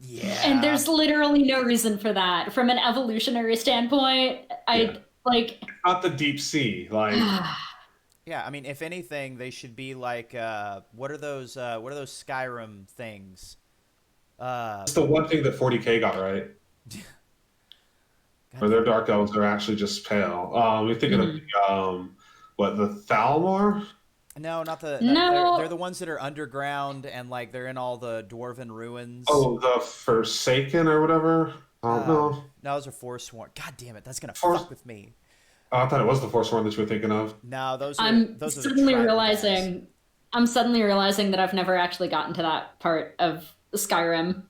Yeah. And there's literally no reason for that. From an evolutionary standpoint, like... Not the deep sea, like... Yeah, I mean, if anything, they should be like, what are those Skyrim things? It's the one thing that 40K got right. Or their dark elves are actually just pale. You're thinking of the Thalmor? No, not the. No. They're the ones that are underground and like they're in all the dwarven ruins. Oh, the Forsaken or whatever. No. No, those are Forsworn. God damn it, that's gonna fuck with me. Oh, I thought it was the Forsworn that you were thinking of. No, those are. I'm those are suddenly the realizing. Guys. I'm suddenly realizing that I've never actually gotten to that part of Skyrim.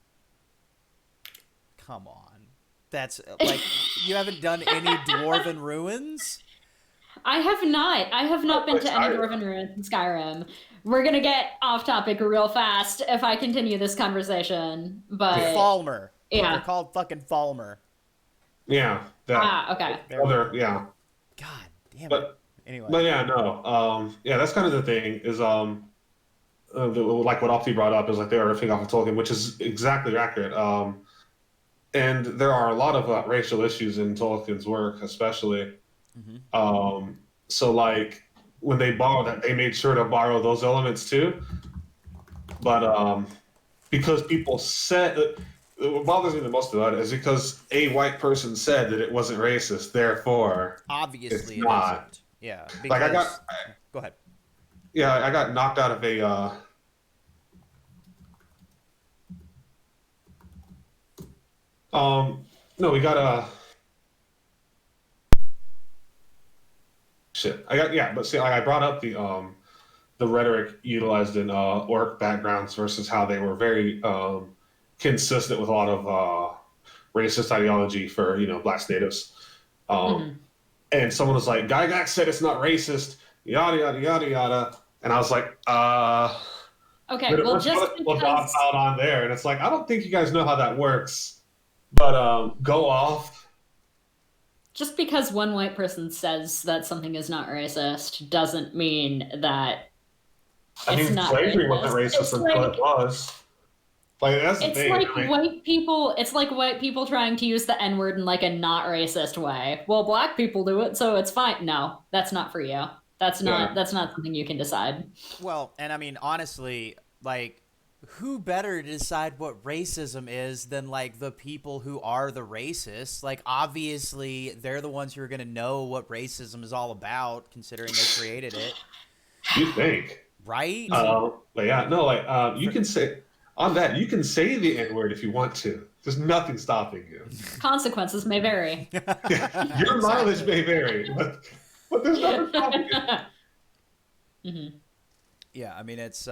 Come on, that's like you haven't done any dwarven ruins. I have not been to any dwarven ruins in Skyrim. We're gonna get off topic real fast if I continue this conversation. But Falmer. Yeah. They're called fucking Falmer. Yeah. Okay. Yeah. God damn it. Anyway. But yeah, no. Yeah, that's kind of the thing is like what Opti brought up is like they are riffing off of Tolkien, which is exactly accurate. And there are a lot of racial issues in Tolkien's work, especially. Mm-hmm. So like when they borrowed that, they made sure to borrow those elements too. But because people said, what bothers me the most about it is because a white person said that it wasn't racist, therefore obviously it's not. Isn't. Yeah. Because... Like Go ahead. Yeah, I got knocked out of a. No, we got a. Shit, but see, I brought up the rhetoric utilized in orc backgrounds versus how they were very consistent with a lot of racist ideology for Black natives. And someone was like, Gygax said it's not racist, yada yada yada yada, and I was like, okay, well, just we'll drop out on there, and it's like I don't think you guys know how that works, but go off. Just because one white person says that something is not racist doesn't mean that it's not slavery racist. Wasn't racist until it was. Like that's the thing. White people. It's like white people trying to use the N-word in like a not racist way. Well, Black people do it, so it's fine. No, that's not for you. That's not something you can decide. Well, and I mean honestly, like, who better to decide what racism is than like the people who are the racists? Like, obviously, they're the ones who are going to know what racism is all about, considering they created it. You think, right? But yeah, no, like you can say on that. You can say the N-word if you want to. There's nothing stopping you. Consequences may vary. Your mileage may vary, but there's nothing stopping you. Mm-hmm. Yeah, I mean it's.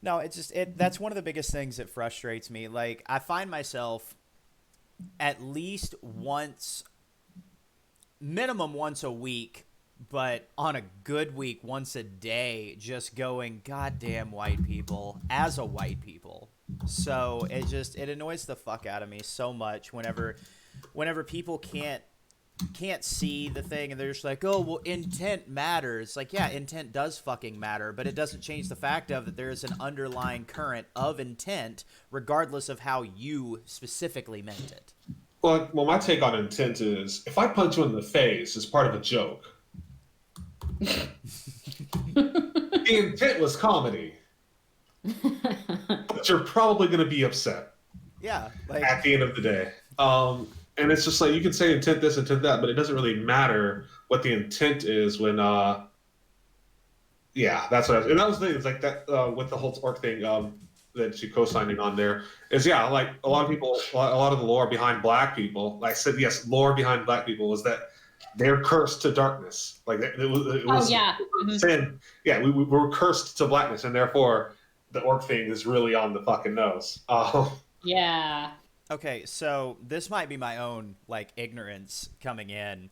No, it's just that's one of the biggest things that frustrates me. Like, I find myself at least minimum once a week, but on a good week, once a day, just going, goddamn white people, as a white people. So it annoys the fuck out of me so much whenever people can't see the thing and they're just like, oh, well, intent matters. Like, yeah, intent does fucking matter, but it doesn't change the fact of that there is an underlying current of intent regardless of how you specifically meant it. Well, my take on intent is if I punch you in the face, it's part of a joke. The intent was comedy. But you're probably going to be upset. Yeah. Like, at the end of the day. And it's just like, you can say intent this, intent that, but it doesn't really matter what the intent is when, yeah, that's what and that was the thing, it's like that, with the whole orc thing, that she co-signing on there, is, yeah, like, a lot of the lore behind Black people, like I said, yes, lore behind Black people is that they're cursed to darkness. Like, it was sin. Yeah, we were cursed to blackness, and therefore, the orc thing is really on the fucking nose. Yeah. Okay, so this might be my own, like, ignorance coming in.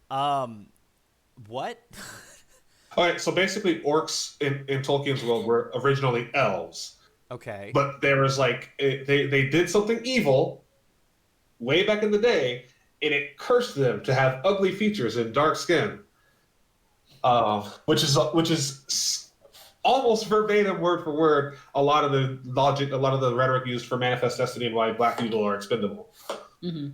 What? All right, so basically orcs in Tolkien's world were originally elves. Okay. But there was, like, they did something evil way back in the day, and it cursed them to have ugly features and dark skin. Which is almost verbatim, word for word, a lot of the logic, a lot of the rhetoric used for manifest destiny and why black people are expendable. Mm-hmm.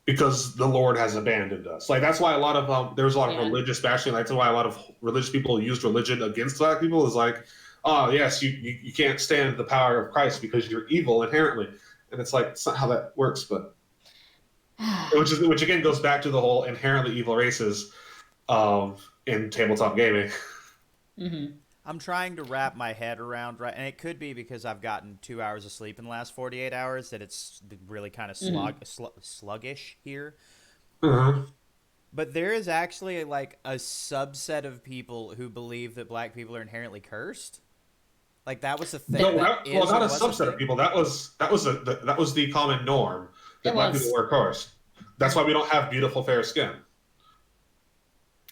Because the Lord has abandoned us. Like that's why a lot of there's a lot of religious bashing. Like, that's why a lot of religious people used religion against black people. Is like, oh yes, you can't stand the power of Christ because you're evil inherently. And it's like it's not how that works. But which again goes back to the whole inherently evil races in tabletop gaming. Mm-hmm. I'm trying to wrap my head around, right, and it could be because I've gotten 2 hours of sleep in the last 48 hours that it's really kind of sluggish here. Uh-huh. But there is actually like a subset of people who believe that black people are inherently cursed. Like that was a thing. No, not a subset of people. That was the common norm that black people were cursed. That's why we don't have beautiful fair skin.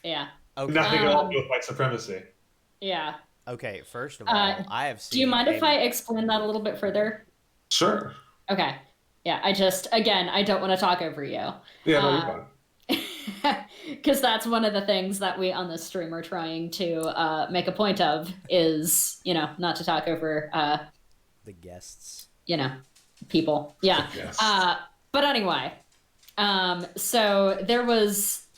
Yeah. Okay. Nothing to do with white supremacy. Yeah. Okay, first of all, I have seen... Do you mind if I explain that a little bit further? Sure. Okay. Yeah, I don't want to talk over you. Yeah, no, you're fine. Because that's one of the things that we on this stream are trying to make a point of is, not to talk over... the guests. People. Yeah. Yes. But anyway, so there was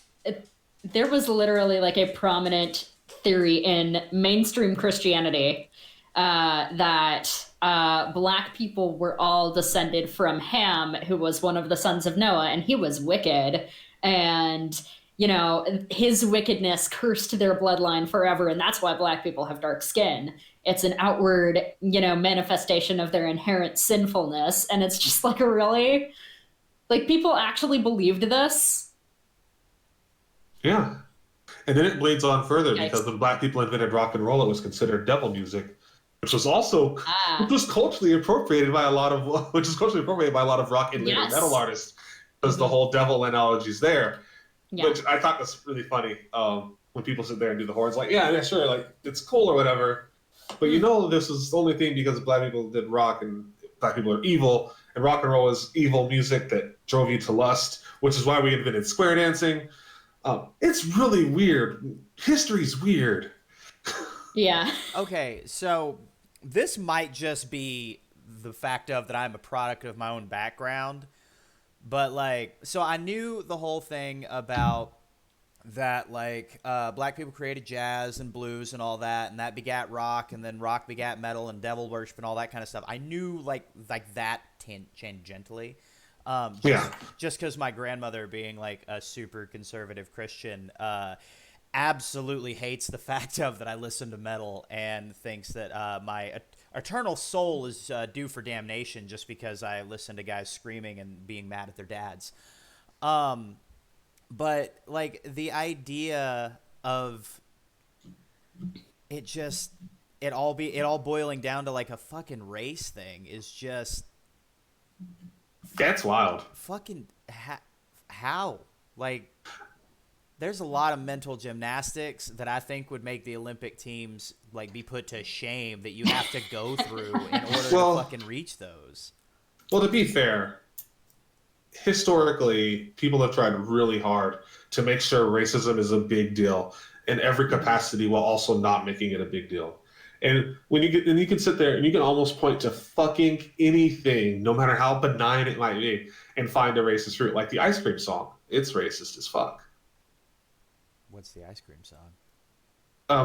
literally like a prominent theory in mainstream Christianity that black people were all descended from Ham, who was one of the sons of Noah, and he was wicked, and his wickedness cursed their bloodline forever, and that's why black people have dark skin. It's an outward manifestation of their inherent sinfulness, and it's just like a really, like, people actually believed this. Yeah. And then it bleeds on further Yikes. because when black people invented rock and roll, it was considered devil music, which was also culturally appropriated by a lot of rock and later metal artists, because the whole devil analogy is there. Yeah. Which I thought was really funny when people sit there and do the horns, like, yeah, sure, like it's cool or whatever, but this is the only thing because black people did rock and black people are evil, and rock and roll is evil music that drove you to lust, which is why we invented square dancing. It's really weird. History's weird. Yeah. Okay, so this might just be the fact of that I'm a product of my own background, but like, so I knew the whole thing about that, like, black people created jazz and blues and all that, and that begat rock, and then rock begat metal and devil worship and all that kind of stuff. I knew like that tangentially. Just because my grandmother, being like a super conservative Christian, absolutely hates the fact of that I listen to metal and thinks that my eternal soul is due for damnation just because I listen to guys screaming and being mad at their dads. But like the idea of it all boiling down to like a fucking race thing is just... That's wild. Fucking how? Like, there's a lot of mental gymnastics that I think would make the Olympic teams like be put to shame that you have to go through in order to fucking reach those. Well, to be fair, historically, people have tried really hard to make sure racism is a big deal in every capacity while also not making it a big deal. And you can sit there and you can almost point to fucking anything, no matter how benign it might be, and find a racist root. Like the ice cream song, it's racist as fuck. What's the ice cream song?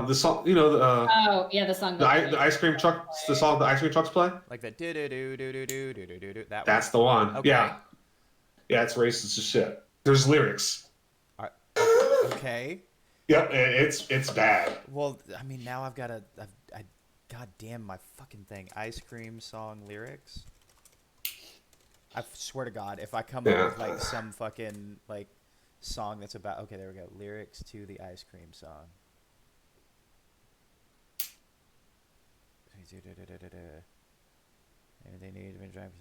The song, the song. The ice cream truck, the song the ice cream trucks play. Like the do do do do do do do do do. That's the one. Okay. Yeah, it's racist as shit. There's lyrics. Okay. Yep, it's bad. Well, I mean, now I've got God damn my fucking thing. Ice cream song lyrics. I swear to God, if I come up with like some fucking like song that's about... Okay, there we go. Lyrics to the ice cream song. They need to be drunk.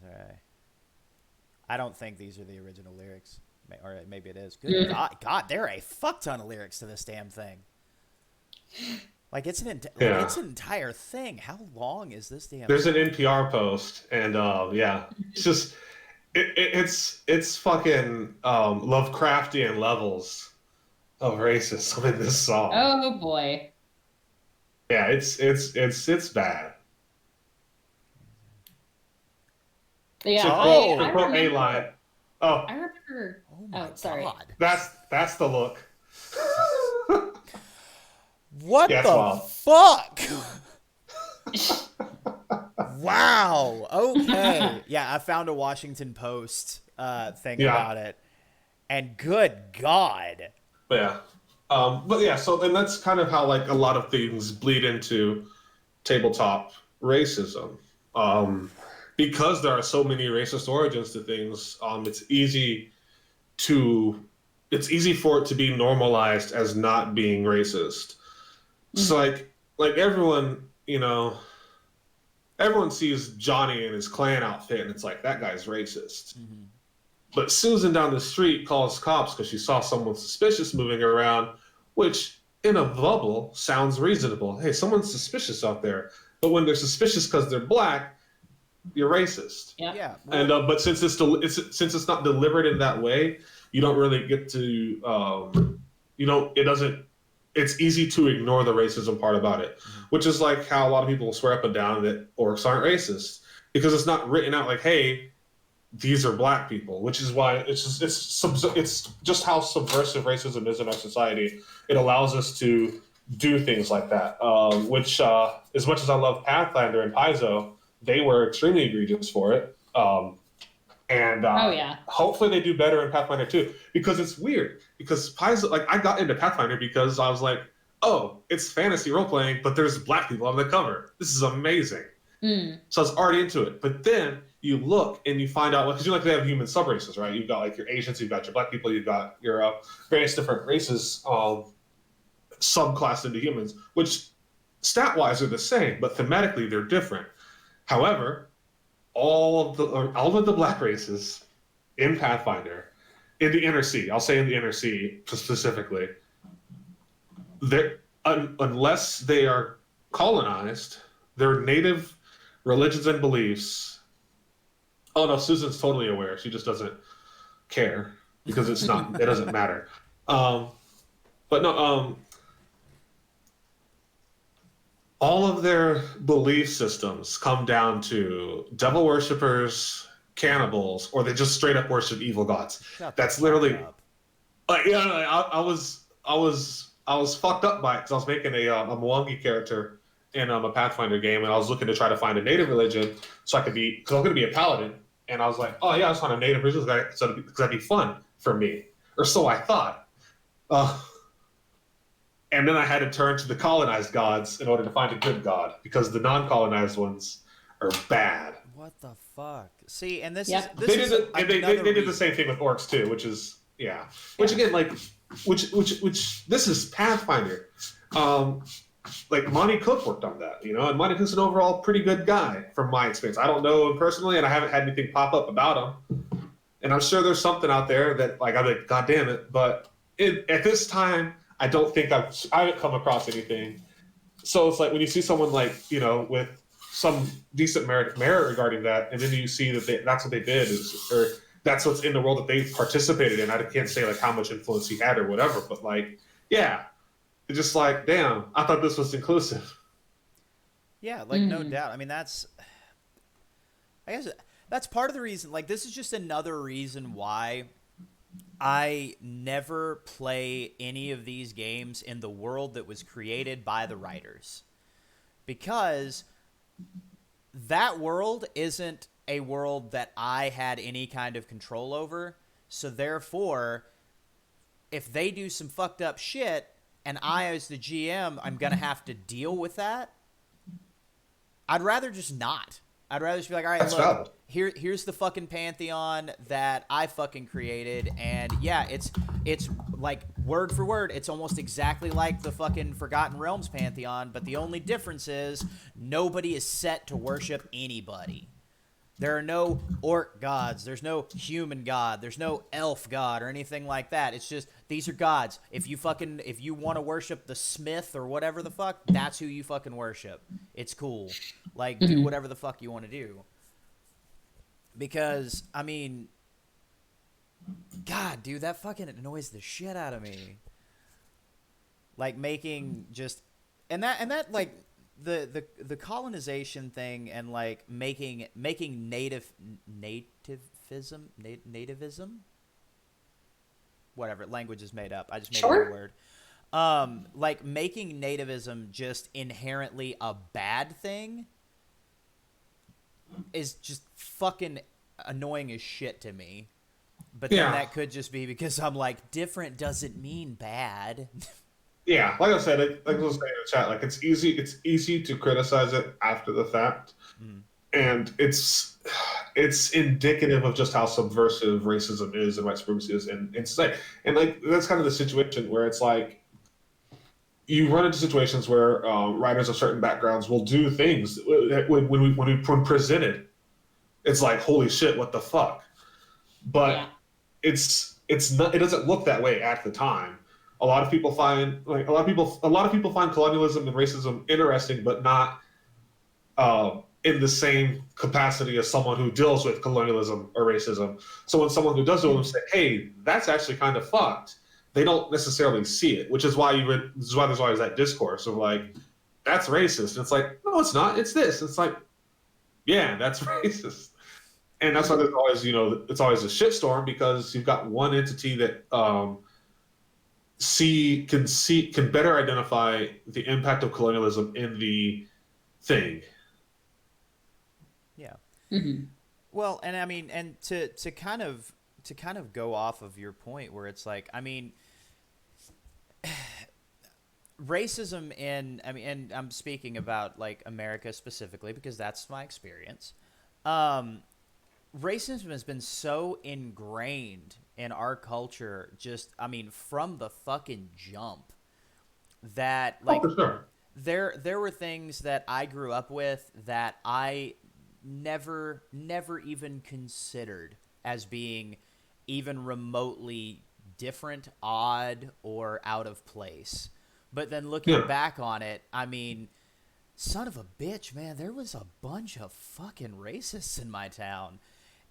I don't think these are the original lyrics. Or maybe it is. Good God, there are a fuck ton of lyrics to this damn thing. Like it's an entire thing. How long is this damn? There's an NPR post, and it's just it's fucking Lovecraftian levels of racism in this song. Oh boy. Yeah, it's bad. Yeah, To Oh. to I quote a remember. line. Oh, I remember. Oh my Oh, sorry. god. that's the look. What Yeah, it's the wild. fuck? Wow. Okay. Yeah, I found a Washington Post thing Yeah, about it. And good God. but yeah. But yeah, so then that's kind of how like a lot of things bleed into tabletop racism. Because there are so many racist origins to things, to it's easy for it to be normalized as not being racist. So Mhm. like everyone, everyone sees Johnny in his Klan outfit and it's like that guy's racist. Mm-hmm. But Susan down the street calls cops because she saw someone suspicious moving around, which in a bubble sounds reasonable. Hey, someone's suspicious out there. But when they're suspicious because they're black, you're racist. Yep. Yeah. And Well, but since it's not delivered in that way, you don't really get to you don't it doesn't it's easy to ignore the racism part about it, mm-hmm. which is like how a lot of people swear up and down that orcs aren't racist because it's not written out like, hey, these are black people, which is why it's just how subversive racism is in our society. It allows us to do things like that, which as much as I love Pathfinder and Paizo, they were extremely egregious for it. And Oh yeah. hopefully they do better in Pathfinder too, because it's weird. Because Paizo, like I got into Pathfinder because I was like, oh, it's fantasy role playing, but there's black people on the cover. This is amazing. Mm. So I was already into it. But then you look and you find out, because you like to have human subraces, right? You've got like your Asians, you've got your black people, you've got your various different races subclassed into humans, which stat wise are the same, but thematically they're different. However, all of the black races in Pathfinder, in the Inner Sea, I'll say in the Inner Sea specifically, unless they are colonized, their native religions and beliefs. Oh no, Susan's totally aware. She just doesn't care because it's not. It doesn't matter. Um, but no, all of their belief systems come down to devil worshippers, cannibals, or they just straight up worship evil gods. Shut the That's fuck literally up. like I was fucked up by it because I was making a Mwangi character in a Pathfinder game, and I was looking to try to find a native religion so I could be because I was going to be a paladin, and I was like, oh yeah, I just want a native religion because that'd be fun for me, or so I thought. Uh, and then I had to turn to the colonized gods in order to find a good god because the non-colonized ones are bad. What the fuck? See, and Yep. this is They did the reason. same thing with orcs too, which is yeah. Which Yeah. again, like, which this is Pathfinder. Like Monty Cook worked on that, and Monty Cook's an overall pretty good guy from my experience. I don't know him personally, and I haven't had anything pop up about him. And I'm sure there's something out there that like I'm like, God damn it! But at this time, I don't think I haven't come across anything. So it's like when you see someone like with some decent merit regarding that, and then you see that that's what they did or that's what's in the world that they participated in. I can't say like how much influence he had or whatever, but like yeah, it's just like damn, I thought this was inclusive. Yeah, like no doubt. I mean, I guess that's part of the reason. Like, this is just another reason why I never play any of these games in the world that was created by the writers. Because that world isn't a world that I had any kind of control over. So therefore, if they do some fucked up shit and I as the GM, I'm going to have to deal with that, I'd rather just not. I'd rather just be like, all right, That's look, valid. here's the fucking pantheon that I fucking created, and yeah, it's like word for word, it's almost exactly like the fucking Forgotten Realms pantheon, but the only difference is nobody is set to worship anybody. There are no orc gods. There's no human god. There's no elf god or anything like that. It's just these are gods. If you want to worship the smith or whatever the fuck, that's who you fucking worship. It's cool. Like do whatever the fuck you want to do. Because I mean, God, dude, that fucking annoys the shit out of me. Like making just and that like the colonization thing and like making nativism, whatever, language is made up. I just made a new Sure. word. Like making nativism just inherently a bad thing is just fucking annoying as shit to me. But then Yeah. that could just be because I'm like, different doesn't mean bad. Yeah, like I said, like I was saying in the chat, like it's easy to criticize it after the fact, Mm. and it's indicative of just how subversive racism is and white supremacy is in society. And like that's kind of the situation where it's like you run into situations where writers of certain backgrounds will do things when presented, it's like holy shit, what the fuck. Yeah. But it's not, it doesn't look that way at the time. A lot of people find colonialism and racism interesting, but not in the same capacity as someone who deals with colonialism or racism. So when someone who does deal with them say, "Hey, that's actually kind of fucked," they don't necessarily see it, which is why this is why there's always that discourse of like, "That's racist." And it's like, no, it's not. It's this. It's like, yeah, that's racist. And that's why there's always, it's always a shitstorm because you've got one entity that can better identify the impact of colonialism in the thing. Yeah. Mm-hmm. Well, and I mean, and to kind of go off of your point where it's like, I mean, racism and I'm speaking about like America specifically because that's my experience. Racism has been so ingrained in our culture, just I mean, from the fucking jump, that Oh, like for sure. there were things that I grew up with that I never even considered as being even remotely different, odd, or out of place. But then looking Yeah. back on it, I mean, son of a bitch, man, there was a bunch of fucking racists in my town.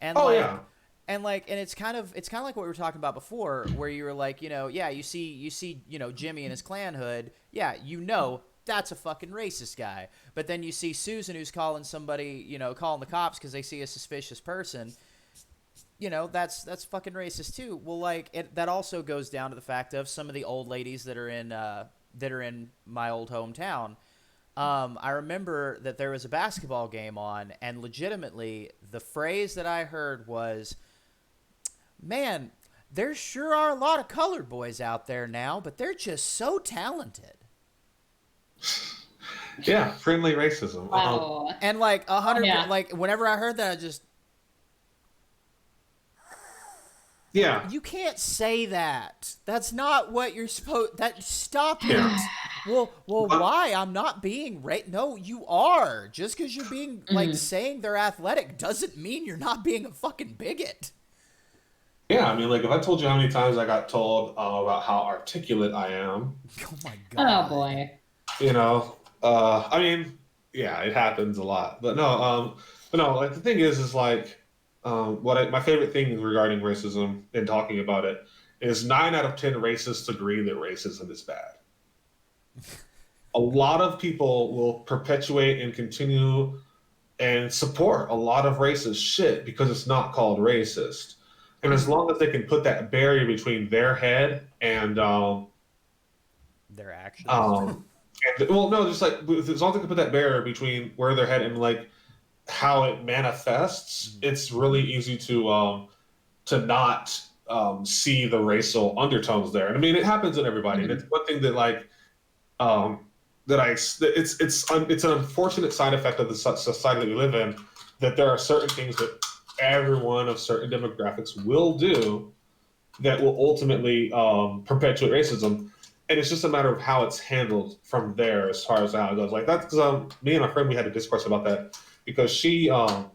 And Oh, like yeah. and it's kind of like what we were talking about before where you were like, yeah, Jimmy and his clan hood. Yeah, that's a fucking racist guy. But then you see Susan who's calling somebody, calling the cops cuz they see a suspicious person. That's fucking racist too. Well, like that also goes down to the fact of some of the old ladies that are in my old hometown. I remember that there was a basketball game on, and legitimately, the phrase that I heard was, "Man, there sure are a lot of colored boys out there now, but they're just so talented." Yeah, friendly racism. Wow. And like 100, Yeah. like whenever I heard that, I just, Yeah. you can't say that. That's not what you're supposed. Stop it. Yeah. Well, But- why? I'm not being right. No, you are. Just because you're being like saying they're athletic doesn't mean you're not being a fucking bigot. Yeah, I mean, like if I told you how many times I got told about how articulate I am, Oh my Oh god. boy. I mean, yeah, it happens a lot. But no, like the thing is like, my favorite thing regarding racism and talking about it is 9 out of 10 racists agree that racism is bad. A lot of people will perpetuate and continue and support a lot of racist shit because it's not called racist. And as long as they can put that barrier between their head and Their actions. well, no, just like as long as they can put that barrier between where their head and like how it manifests, it's really easy to not see the racial undertones there. And I mean, it happens in everybody, and it's one thing that like it's an unfortunate side effect of the society that we live in that there are certain things that everyone of certain demographics will do that will ultimately perpetuate racism. And it's just a matter of how it's handled from there as far as how it goes. Like that's because me and my friend, we had a discourse about that because she's really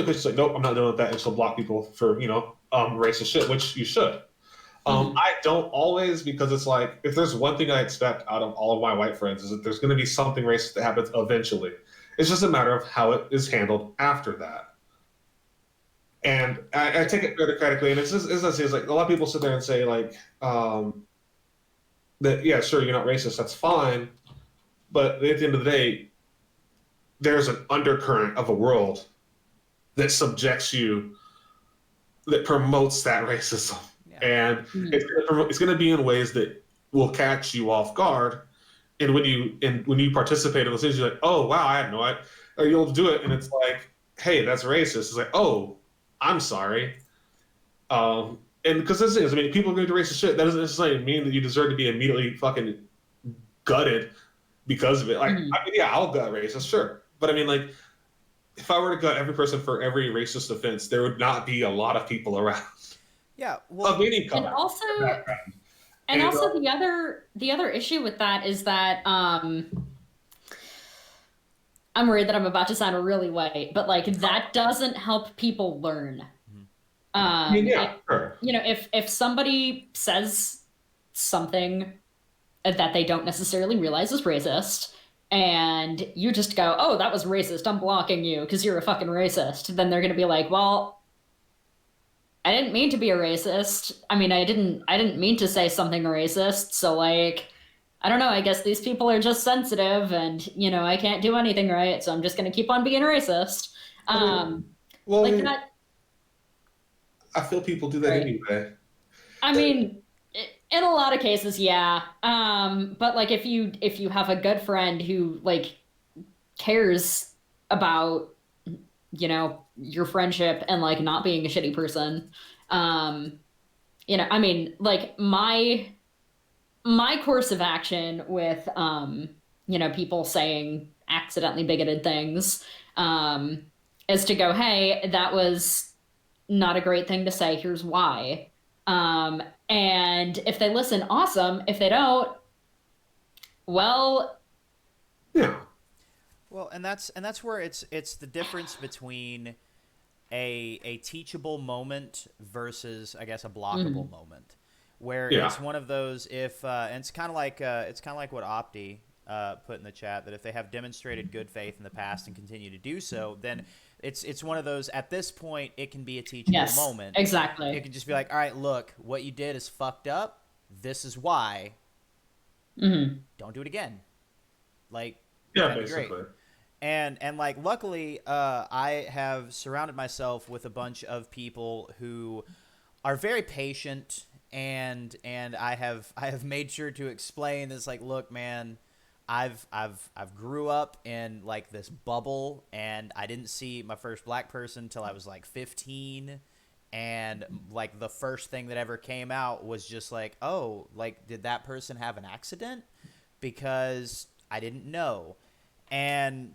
quick. She's like, nope, I'm not doing that, and she'll block people for racist shit, which you should. I don't always, because it's like if there's one thing I expect out of all of my white friends is that there's going to be something racist that happens eventually. It's just a matter of how it is handled after that. And I take it critically, and it's just, it's like a lot of people sit there and say like, that yeah, sure, you're not racist, that's fine, but at the end of the day, there's an undercurrent of a world that subjects you, that promotes that racism, Yeah. and Mhm. it's going to be in ways that will catch you off guard. And when you participate in those things, you're like, oh wow, I had no idea. Or you'll do it, and it's like, hey, that's racist. It's like, oh, I'm sorry. And because this is, I mean, people are going to do racist shit. That doesn't necessarily mean that you deserve to be immediately fucking gutted because of it. Like, Mhm. I mean, yeah, I'll gut racist, sure, but I mean, like, if I were to gut every person for every racist offense, there would not be a lot of people around Yeah. of Well, any And color also, or background. and And also the other issue with that is that I'm worried that I'm about to sound really white, but like that doesn't help people learn. mhm. I mean, yeah, It, sure. if somebody says something that they don't necessarily realize is racist, and you just go, "Oh, that was racist. I'm blocking you because you're a fucking racist." Then they're gonna be like, "Well, I didn't mean to be a racist. I mean, I didn't mean to say something racist. So like, I don't know. I guess these people are just sensitive, and I can't do anything right. So I'm just gonna keep on being racist." I mean, Um, well, I like mean, that. I feel people do that Right. anyway. I mean, in a lot of cases, yeah. But like if you have a good friend who like cares about your friendship and like not being a shitty person, um, I mean, like my course of action with people saying accidentally bigoted things um is to go, hey, that was not a great thing to say, here's why. And if they listen, awesome. If they don't, well. Yeah, Well, and that's where it's the difference between a teachable moment versus, I guess, a blockable Mhm. moment, where yeah, it's one of those, if and it's kind of like what Opti put in the chat, that if they have demonstrated good faith in the past and continue to do so, then it's one of those, at this point it can be a teachable Yes, moment. It exactly. can just be like, all right, look, what you did is fucked up. This is why. Hmm. Don't do it again. Like, yeah, that'd be great. basically. And like, luckily, I have surrounded myself with a bunch of people who are very patient, and I have made sure to explain this, like, look, man, I've grew up in like this bubble, and I didn't see my first black person till I was like 15, and like the first thing that ever came out was just like, oh, like, did that person have an accident? Because I didn't know. And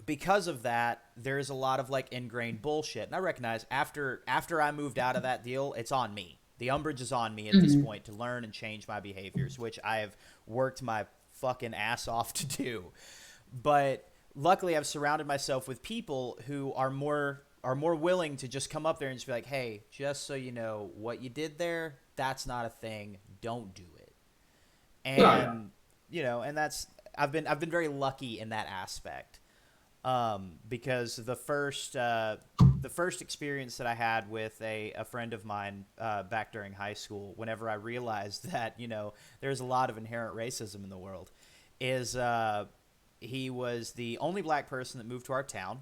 because of that, there's a lot of like ingrained bullshit. And I recognize after I moved out of that deal, it's on me. The umbrage is on me at this Hmm. point to learn and change my behaviors, which I have worked my fucking ass off to do. But luckily, I've surrounded myself with people who are more willing to just come up there and just be like, "Hey, just so you know, what you did there, that's not a thing. Don't do it." Yeah, yeah. And and that's, I've been very lucky in that aspect, because the first experience that I had with a friend of mine, back during high school, whenever I realized that there's a lot of inherent racism in the world, is he was the only black person that moved to our town.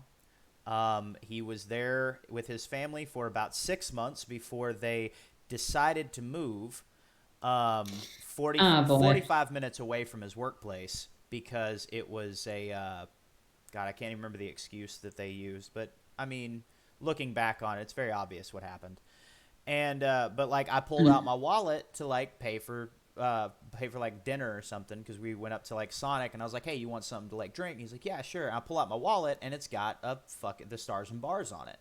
He was there with his family for about 6 months before they decided to move, 40 Oh boy. 45 minutes away from his workplace, because it was God, I can't even remember the excuse that they used, but I mean, looking back on it, it's very obvious what happened. And but like, I pulled out Mm. my wallet to like pay for like dinner or something, because we went up to like Sonic, and I was like, hey, you want something to like drink? And he's like, yeah, sure. And I pull out my wallet, and it's got the Stars and Bars on it.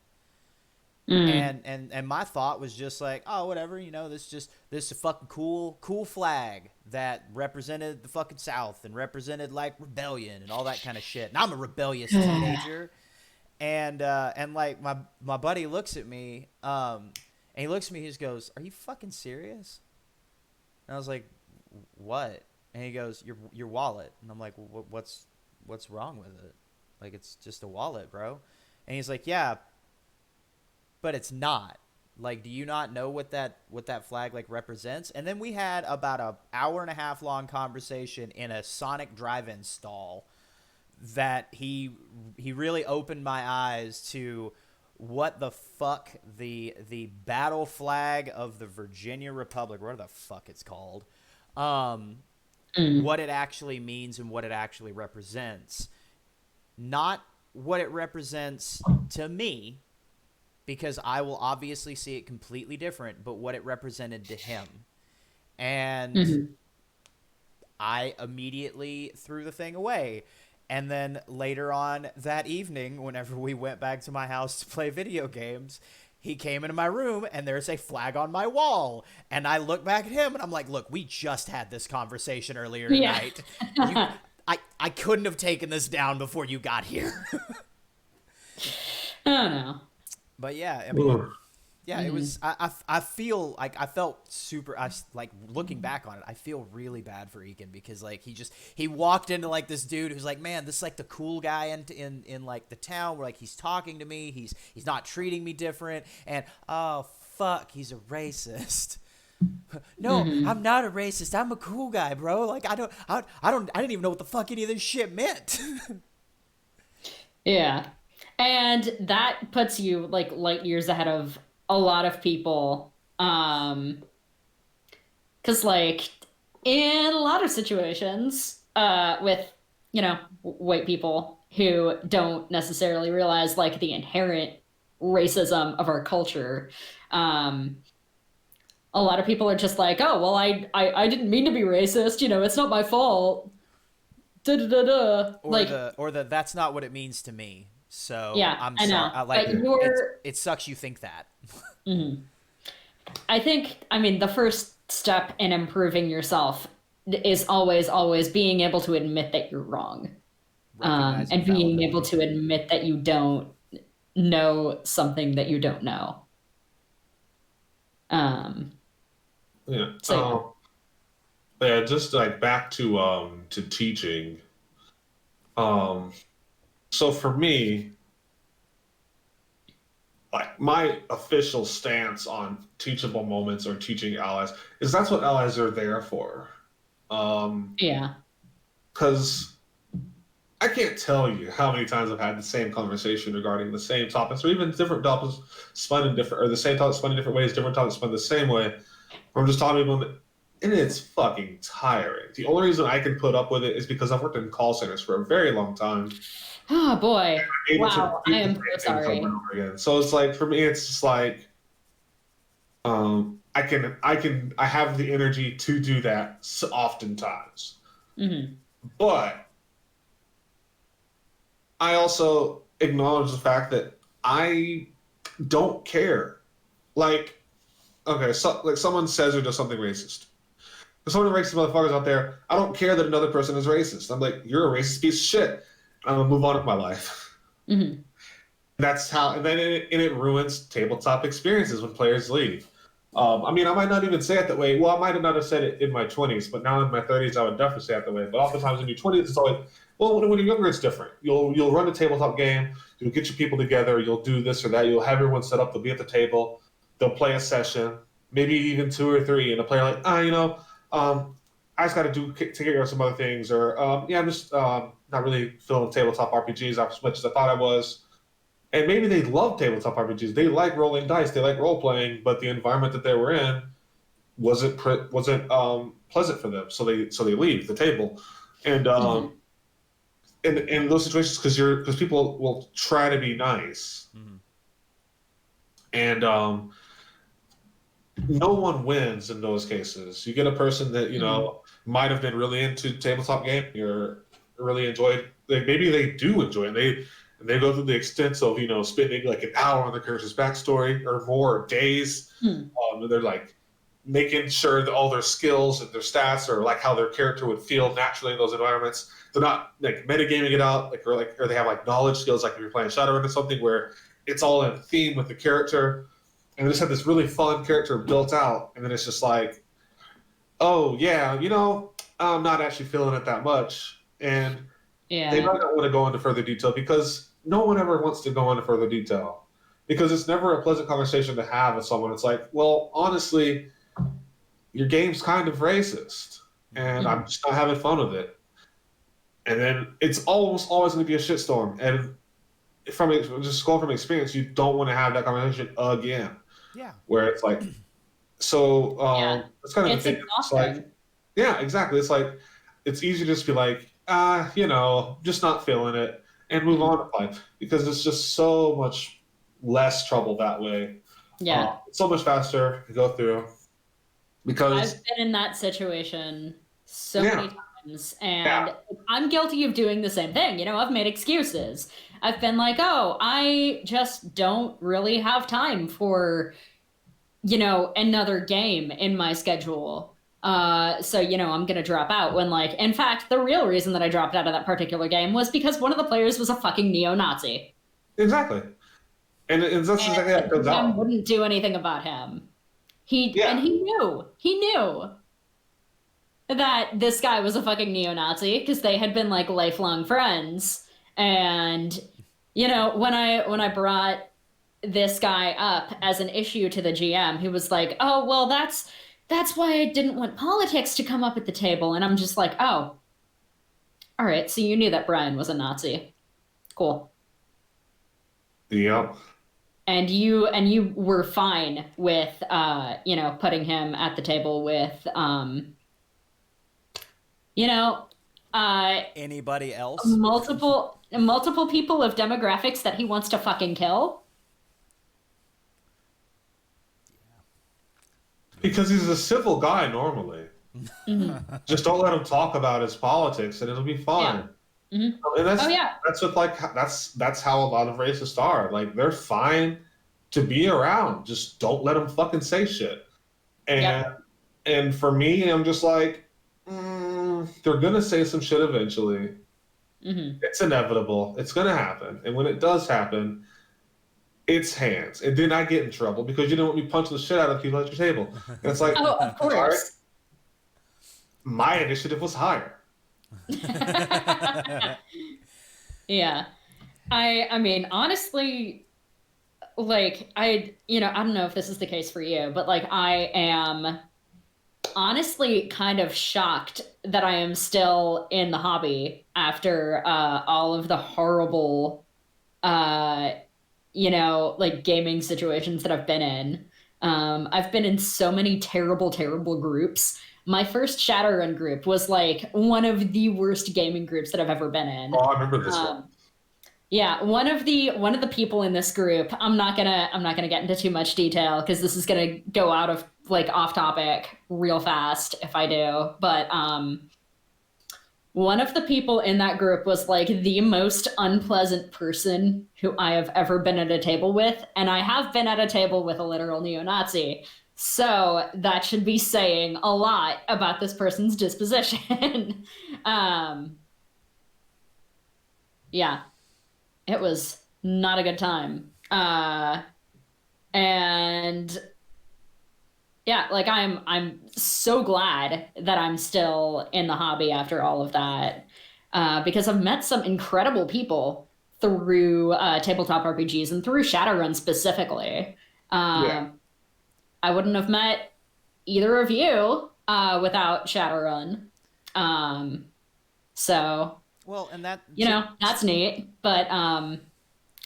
Mm. And my thought was just like, oh, whatever, this is a fucking cool flag that represented the fucking South and represented like rebellion and all that kind of shit. And I'm a rebellious teenager. And like, my buddy looks at me, and he looks at me, he just goes, are you fucking serious? And I was like, what? And he goes, your wallet. And I'm like, what's wrong with it? Like, it's just a wallet, bro. And he's like, yeah, but it's not. Like, do you not know what that flag like represents? And then we had about a hour and a half long conversation in a Sonic drive-in stall that he really opened my eyes to what the fuck the battle flag of the Virginia Republic, whatever the fuck it's called, what it actually means and what it actually represents. Not what it represents to me, because I will obviously see it completely different, but what it represented to him. And I immediately threw the thing away. And then later on that evening, whenever we went back to my house to play video games, he came into my room and there's a flag on my wall. And I look back at him and I'm like, look, we just had this conversation earlier tonight. I couldn't have taken this down before you got here. I don't know. But yeah, I mean, yeah, it was. I feel like I felt super. Like looking back on it, I feel really bad for Ekin because like he walked into like this dude who's like, man, this is like the cool guy in like the town where like he's talking to me, he's not treating me different, and oh fuck, he's a racist. No, I'm not a racist. I'm a cool guy, bro. Like I didn't even know what the fuck any of this shit meant. Yeah. And that puts you like light years ahead of a lot of people. 'Cause like in a lot of situations, with, you know, white people who don't necessarily realize like the inherent racism of our culture, a lot of people are just like, oh, well, I didn't mean to be racist. You know, it's not my fault. Da da da da. Or the that's not what it means to me. So Yeah, I'm I know. sorry. Like But it sucks you think that. I think, I mean, the first step in improving yourself is always being able to admit that you're wrong. Recognizing And being fallibility. able to admit that you don't know something that you don't know. Yeah. So, Yeah, just like back to teaching. So for me, like my official stance on teachable moments or teaching allies is that's what allies are there for. yeah. Because I can't tell you how many times I've had the same conversation regarding the same topics, or even different topics spun in different, or the same topics spun in different ways, different topics spun the same way. I'm just talking about it, and it's fucking tiring. The only reason I can put up with it is because I've worked in call centers for a very long time. Oh boy. I'm able to Wow. I repeat am the so same things over sorry. and over again. So it's like for me, it's just like I have the energy to do that oftentimes, but I also acknowledge the fact that I don't care. Like, okay, so like someone says or does something racist. There's so many racist motherfuckers out there. I don't care that another person is racist. I'm like, you're a racist piece of shit. I'm gonna move on with my life. That's how, and then it ruins tabletop experiences when players leave. I mean, I might not even say it that way. Well, I might not have said it in my 20s, but now in my 30s, I would definitely say it that way. But oftentimes in your 20s, it's always, well, when you're younger, it's different. You'll run a tabletop game. You'll get your people together. You'll do this or that. You'll have everyone set up. They'll be at the table. They'll play a session, maybe even two or three, and a player like, I just got to take care of some other things, or yeah, I'm just not really feeling tabletop RPGs as much as I thought I was. And maybe they love tabletop RPGs. They like rolling dice. They like role playing, but the environment that they were in wasn't pleasant for them. So they leave the table, and in those situations, because people will try to be nice, and no one wins in those cases. You get a person that might have been really into tabletop gaming or really enjoyed. Maybe they do enjoy it. They go through the extent of spending like an hour on the character's backstory or more days. They're like making sure that all their skills and their stats are like how their character would feel naturally in those environments. They're not like metagaming it out, or they have like knowledge skills, like if you're playing Shadowrun or something, where it's all in theme with the character. And they just have this really fun character built out, and then it's just like, oh yeah, I'm not actually feeling it that much, and they might not want to go into further detail because no one ever wants to go into further detail. because it's never a pleasant conversation to have with someone. It's like, well, honestly, your game's kind of racist, and I'm just not having fun with it. And then it's almost always going to be a shitstorm. And just going from experience, you don't want to have that conversation again. Yeah. Where it's like, so it's kind of It's the thing. It's like, yeah, exactly. It's like it's easy to just be like, just not feeling it, and move on with life because it's just so much less trouble that way. Yeah. So much faster to go through. Because I've been in that situation so many times, and I'm guilty of doing the same thing. You know, I've made excuses. I've been like, oh, I just don't really have time for, another game in my schedule. So, I'm going to drop out when, in fact, the real reason that I dropped out of that particular game was because one of the players was a fucking neo-Nazi. Exactly. And that's exactly how it comes out. Wouldn't do anything about him. And he knew that this guy was a fucking neo-Nazi because they had been lifelong friends. And when I brought this guy up as an issue to the GM, he was like, "Oh, well, that's why I didn't want politics to come up at the table." And I'm just like, "Oh, all right. So you knew that Brian was a Nazi. Cool." Yep. And you were fine with putting him at the table with anybody else? Multiple people of demographics that he wants to fucking kill. Because he's a civil guy normally. Just don't let him talk about his politics and it'll be fine. Yeah. Mm-hmm. And that's how a lot of racists are. Like they're fine to be around. Just don't let them fucking say shit. And for me, I'm just like, they're gonna say some shit eventually. It's inevitable. It's gonna happen. And when it does happen, it's hands. And then I get in trouble because you don't want me punching the shit out of people at your table. And it's like, oh, of course. Right, my initiative was higher. Yeah. I mean, honestly, I don't know if this is the case for you, but I am honestly kind of shocked that I am still in the hobby after all of the horrible, gaming situations that I've been in. I've been in so many terrible, terrible groups. My first Shadowrun group was one of the worst gaming groups that I've ever been in. Oh, I remember this one. Yeah, one of the people in this group, I'm not gonna get into too much detail because this is gonna go out of off topic real fast if I do. But one of the people in that group was the most unpleasant person who I have ever been at a table with, and I have been at a table with a literal neo-Nazi. So that should be saying a lot about this person's disposition. Yeah, it was not a good time. And yeah, I'm so glad that I'm still in the hobby after all of that, because I've met some incredible people through tabletop RPGs and through Shadowrun specifically. I wouldn't have met either of you without Shadowrun. So, well, and that that's neat. But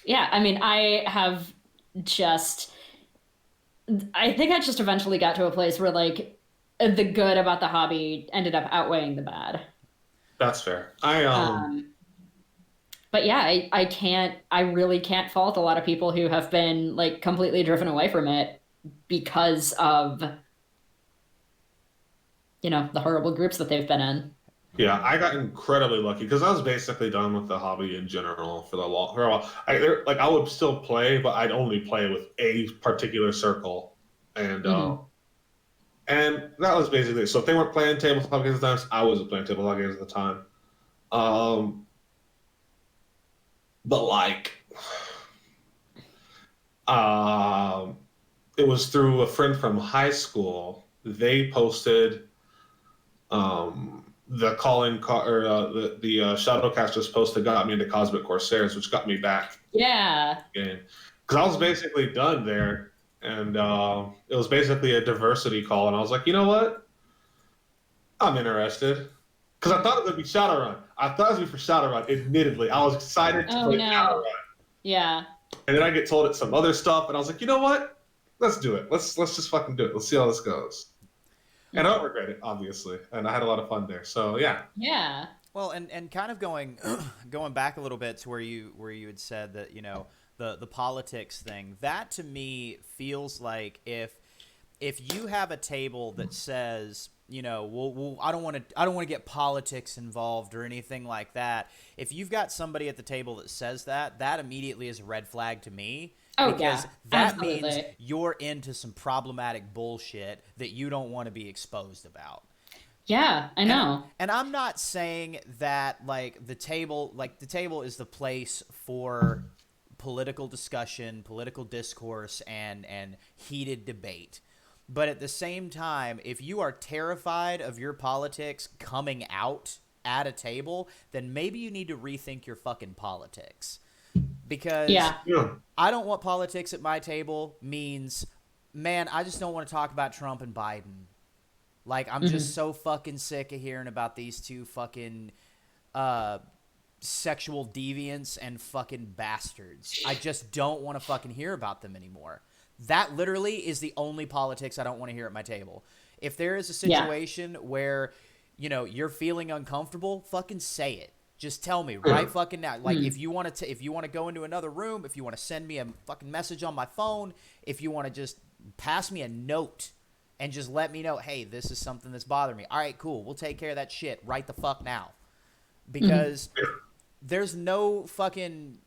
yeah, I mean, I think I just eventually got to a place where the good about the hobby ended up outweighing the bad. That's fair. But yeah, I really can't fault a lot of people who have been completely driven away from it because of the horrible groups that they've been in. Yeah, I got incredibly lucky because I was basically done with the hobby in general for a while. I would still play, but I'd only play with a particular circle, and and that was basically it. So if they weren't playing tabletop games at the time, I wasn't playing tabletop games at the time. But it was through a friend from high school. They posted the Shadowcasters post that got me into Cosmic Corsairs, which got me back. Yeah. Game. because I was basically done there, and it was basically a diversity call, and I was like, you know what? I'm interested. Because I thought it would be Shadowrun. I thought it would be for Shadowrun, admittedly. I was excited to Oh play no. Shadowrun. Yeah. And then I get told it's some other stuff, and I was like, you know what? Let's do it. Let's just fucking do it. Let's see how this goes. And I don't regret it, obviously. And I had a lot of fun there. So yeah. Yeah. Well, and kind of going going back a little bit to where you had said that, you know, the politics thing, that to me feels like if you have a table that says, you know, well I don't want to get politics involved or anything like that. If you've got somebody at the table that says that immediately is a red flag to me. Oh, Because yeah, that absolutely. means you're into some problematic bullshit that you don't want to be exposed about. Yeah, I know. And I'm not saying that the table is the place for political discussion, political discourse, and heated debate. But at the same time, if you are terrified of your politics coming out at a table, then maybe you need to rethink your fucking politics. Because Yeah. I don't want politics at my table means, man, I just don't want to talk about Trump and Biden. Like, I'm just so fucking sick of hearing about these two fucking sexual deviants and fucking bastards. I just don't want to fucking hear about them anymore. That literally is the only politics I don't want to hear at my table. If there is a situation where, you know, you're feeling uncomfortable, fucking say it. Just tell me right fucking now. Like, if you want to go into another room, if you want to send me a fucking message on my phone, if you want to just pass me a note and just let me know, hey, this is something that's bothering me. All right, cool. We'll take care of that shit right the fuck now. Because there's no fucking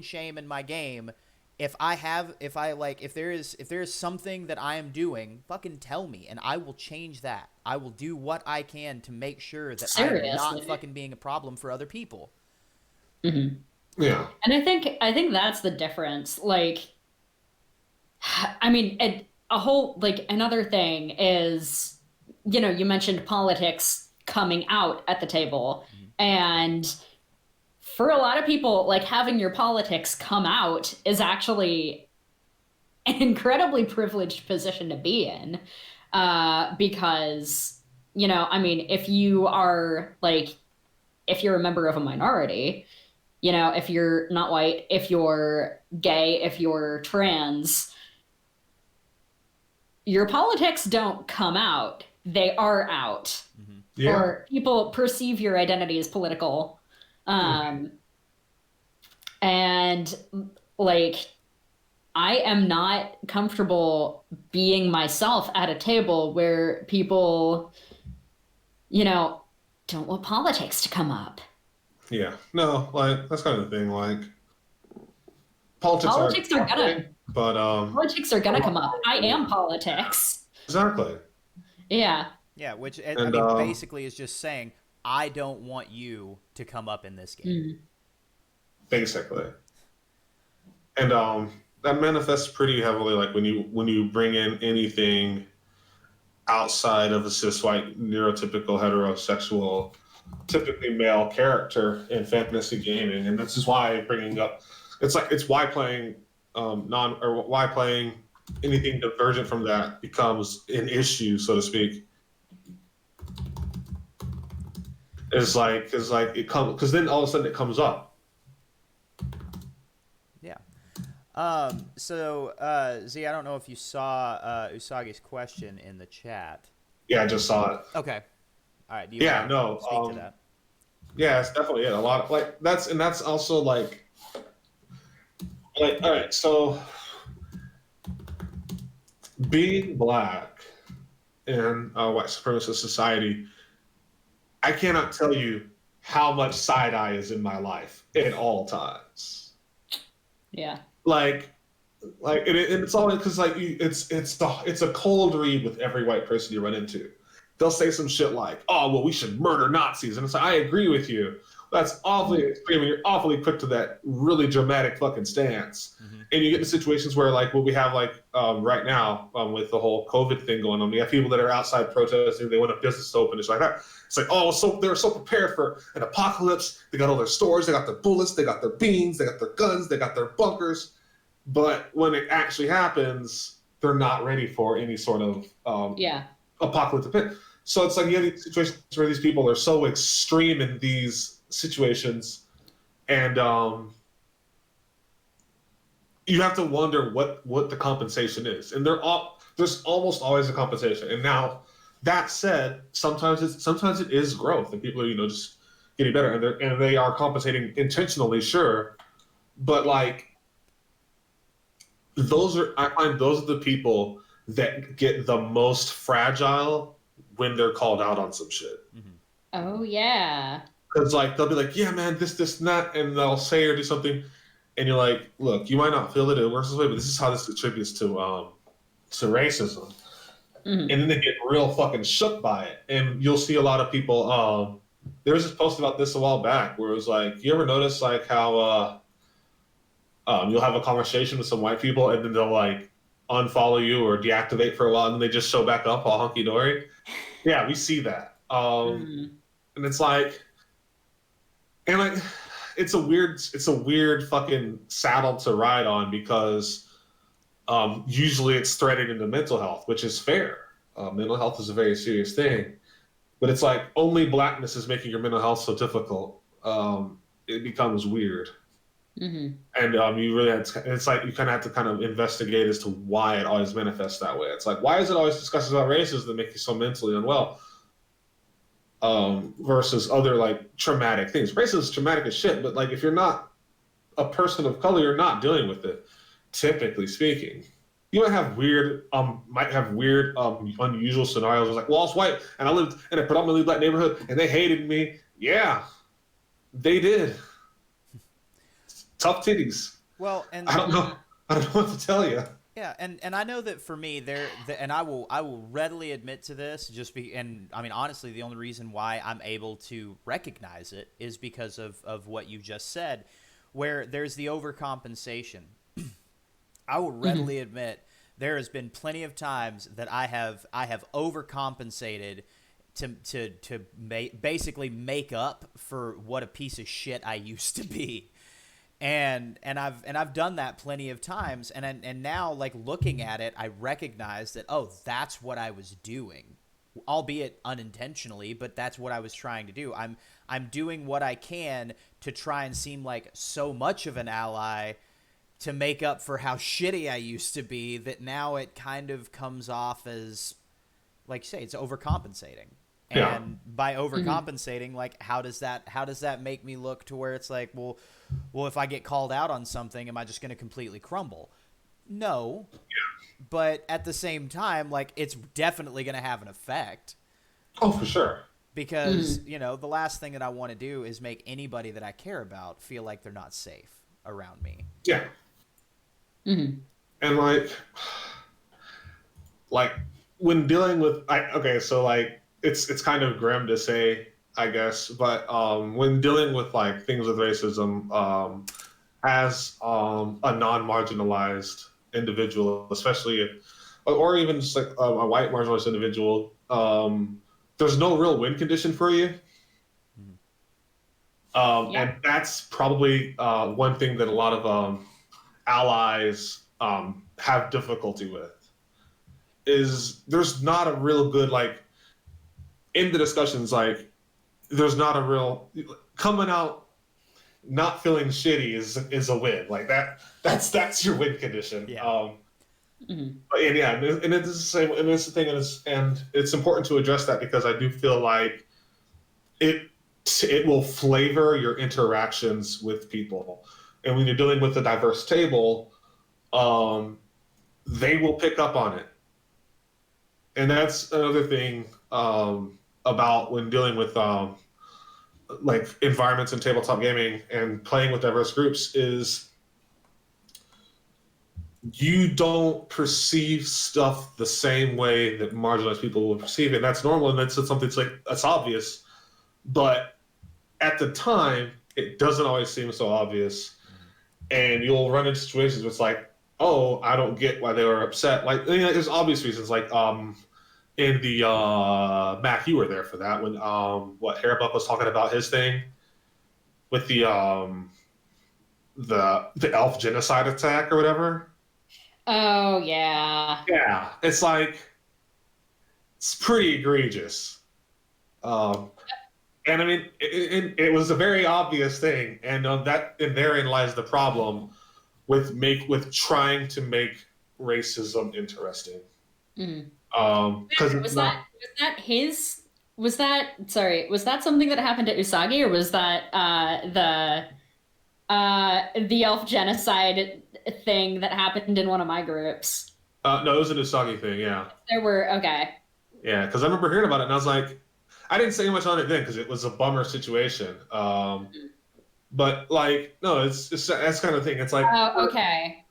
shame in my game. If there is something that I am doing, fucking tell me, and I will change that. I will do what I can to make sure that I'm not fucking being a problem for other people. Mm-hmm. Yeah. And I think that's the difference. Like, I mean, another thing is, you know, you mentioned politics coming out at the table, and for a lot of people, like, having your politics come out is actually an incredibly privileged position to be in, because, you know, I mean, if you're a member of a minority, you know, if you're not white, if you're gay, if you're trans, your politics don't come out. They are out. Yeah. Or people perceive your identity as political. And like, I am not comfortable being myself at a table where people, you know, don't want politics to come up. Yeah. No, like, that's kind of the thing. Like, politics are gonna, but politics are gonna come up. I am politics. exactly. Yeah. Yeah, which I mean, basically is just saying, I don't want you to come up in this game. Basically. And that manifests pretty heavily, like, when you bring in anything outside of a cis white neurotypical heterosexual, typically male character in fantasy gaming. And this is why bringing up, it's why playing why playing anything divergent from that becomes an issue, so to speak. It's like it comes, because then all of a sudden it comes up. Yeah. So Z, I don't know if you saw Usagi's question in the chat. Yeah, I just saw it. Okay. All right. Do you Yeah, want no. to speak to that? Yeah, it's definitely a lot of, like, that's also like all right. So being black in a white supremacist society, I cannot tell you how much side eye is in my life at all times. Yeah. Like, and it's all because, like, it's a cold read with every white person you run into. They'll say some shit like, "Oh, well, we should murder Nazis," and it's like, I agree with you. That's awfully extreme, and you're awfully quick to that really dramatic fucking stance. And you get in situations where, like, what we have, like, right now, with the whole COVID thing going on, we have people that are outside protesting. They want a business to open. It's like that. It's like, oh, so they're so prepared for an apocalypse. They got all their stores. They got their bullets. They got their beans. They got their guns. They got their bunkers. but when it actually happens, they're not ready for any sort of apocalyptic event. So it's like you have these situations where these people are so extreme in these situations, and you have to wonder what the compensation is. And there's almost always a compensation. And now that said, sometimes it is growth, and people are just getting better, and they are compensating intentionally, sure, but like I find those are the people that get the most fragile when they're called out on some shit. Mm-hmm. Oh yeah. Because like they'll be like, yeah, man, this, and that, and they'll say or do something, and you're like, look, you might not feel it works this way, but this is how this contributes to racism. Mm-hmm. And then they get real fucking shook by it. And you'll see a lot of people. There was this post about this a while back where it was like, you ever notice like how you'll have a conversation with some white people and then they'll like unfollow you or deactivate for a while and then they just show back up all hunky dory? Yeah, we see that. And it's like, and like, it's a weird fucking saddle to ride on because usually it's threatening to mental health, which is fair. Mental health is a very serious thing, but it's like only blackness is making your mental health so difficult. It becomes weird. Mm-hmm. And you really it's like you kind of have to kind of investigate as to why it always manifests that way. It's like, why is it always discussions about racism that make you so mentally unwell? Versus other like traumatic things. Racism is traumatic as shit, but like if you're not a person of color, you're not dealing with it, typically speaking. You might have weird, unusual scenarios. It's like, well, I was white and I lived in a predominantly black neighborhood and they hated me. Yeah, they did. Tough titties. Well, and I don't know what to tell you. Yeah, and I know that for me, and I will readily admit to this, and I mean honestly, the only reason why I'm able to recognize it is because of what you just said, where there's the overcompensation. I will readily admit there has been plenty of times that I have overcompensated to basically make up for what a piece of shit I used to be. And I've done that plenty of times, and now like looking at it, I recognize that that's what I was doing, albeit unintentionally, but that's what I was trying to do. I'm doing what I can to try and seem like so much of an ally to make up for how shitty I used to be that now it kind of comes off as, like you say, it's overcompensating. Yeah. And by overcompensating, like how does that make me look to where it's like, well, if I get called out on something, am I just going to completely crumble? No. Yeah. But at the same time, like it's definitely going to have an effect. Oh, for sure. Because, the last thing that I want to do is make anybody that I care about feel like they're not safe around me. Yeah. Mm-hmm. And like when dealing with, so like it's kind of grim to say, I guess, but when dealing with like things with racism, as a non-marginalized individual, especially or even just like a white marginalized individual, there's no real win condition for you. And that's probably one thing that a lot of allies have difficulty with, is there's not a real good, like, in the discussions, like, there's not a real, coming out not feeling shitty is a win. Like that's your win condition. Yeah. And yeah, and it's the same, and it's the thing, and it's important to address that because I do feel like it will flavor your interactions with people, and when you're dealing with a diverse table, they will pick up on it, and that's another thing about when dealing with like environments in tabletop gaming and playing with diverse groups is you don't perceive stuff the same way that marginalized people will perceive it. And that's normal, and that's something that's obvious. But at the time, it doesn't always seem so obvious. And you'll run into situations where it's like, oh, I don't get why they were upset. Like, there's obvious reasons. Like, in the Mac, you were there for that when Hairbuck was talking about his thing with the the elf genocide attack or whatever. Oh yeah. Yeah, it's like it's pretty egregious. Um, and I mean, it was a very obvious thing, and and therein lies the problem with trying to make racism interesting. Mm. Because it's not. Was that his? Was that sorry? Was that something that happened to Usagi, or was that the elf genocide thing that happened in one of my groups? No, it was an Usagi thing. Yeah, There were okay. yeah. Because I remember hearing about it, and I was like, I didn't say much on it then because it was a bummer situation. But like, no, it's that's kind of thing. It's like, Oh, okay.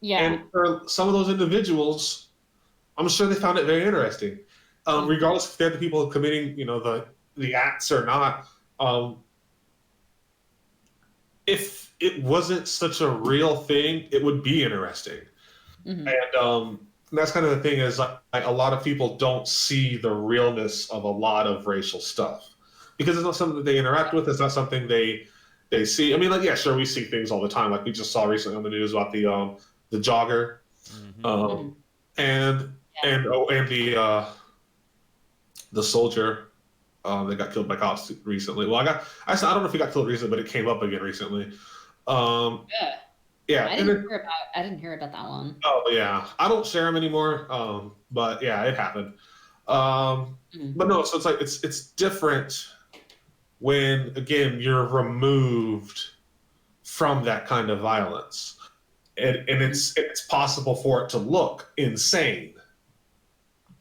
Yeah. and for some of those individuals, I'm sure they found it very interesting, regardless if they're the people committing, the acts or not. Um, if it wasn't such a real thing, it would be interesting. Mhm. And that's kind of the thing is like a lot of people don't see the realness of a lot of racial stuff because it's not something that they interact with. It's not something they see. I mean, like yeah, sure, we see things all the time. Like we just saw recently on the news about the jogger, um, and Yeah. and the soldier that got killed by cops recently. Well, I don't know if he got killed recently, but it came up again recently. Um, Yeah. yeah, I and didn't then, hear about I didn't hear about that one. oh yeah, I don't share them anymore. But yeah, it happened. Mhm. But no, so it's like it's different when again you're removed from that kind of violence, and it's possible for it to look insane.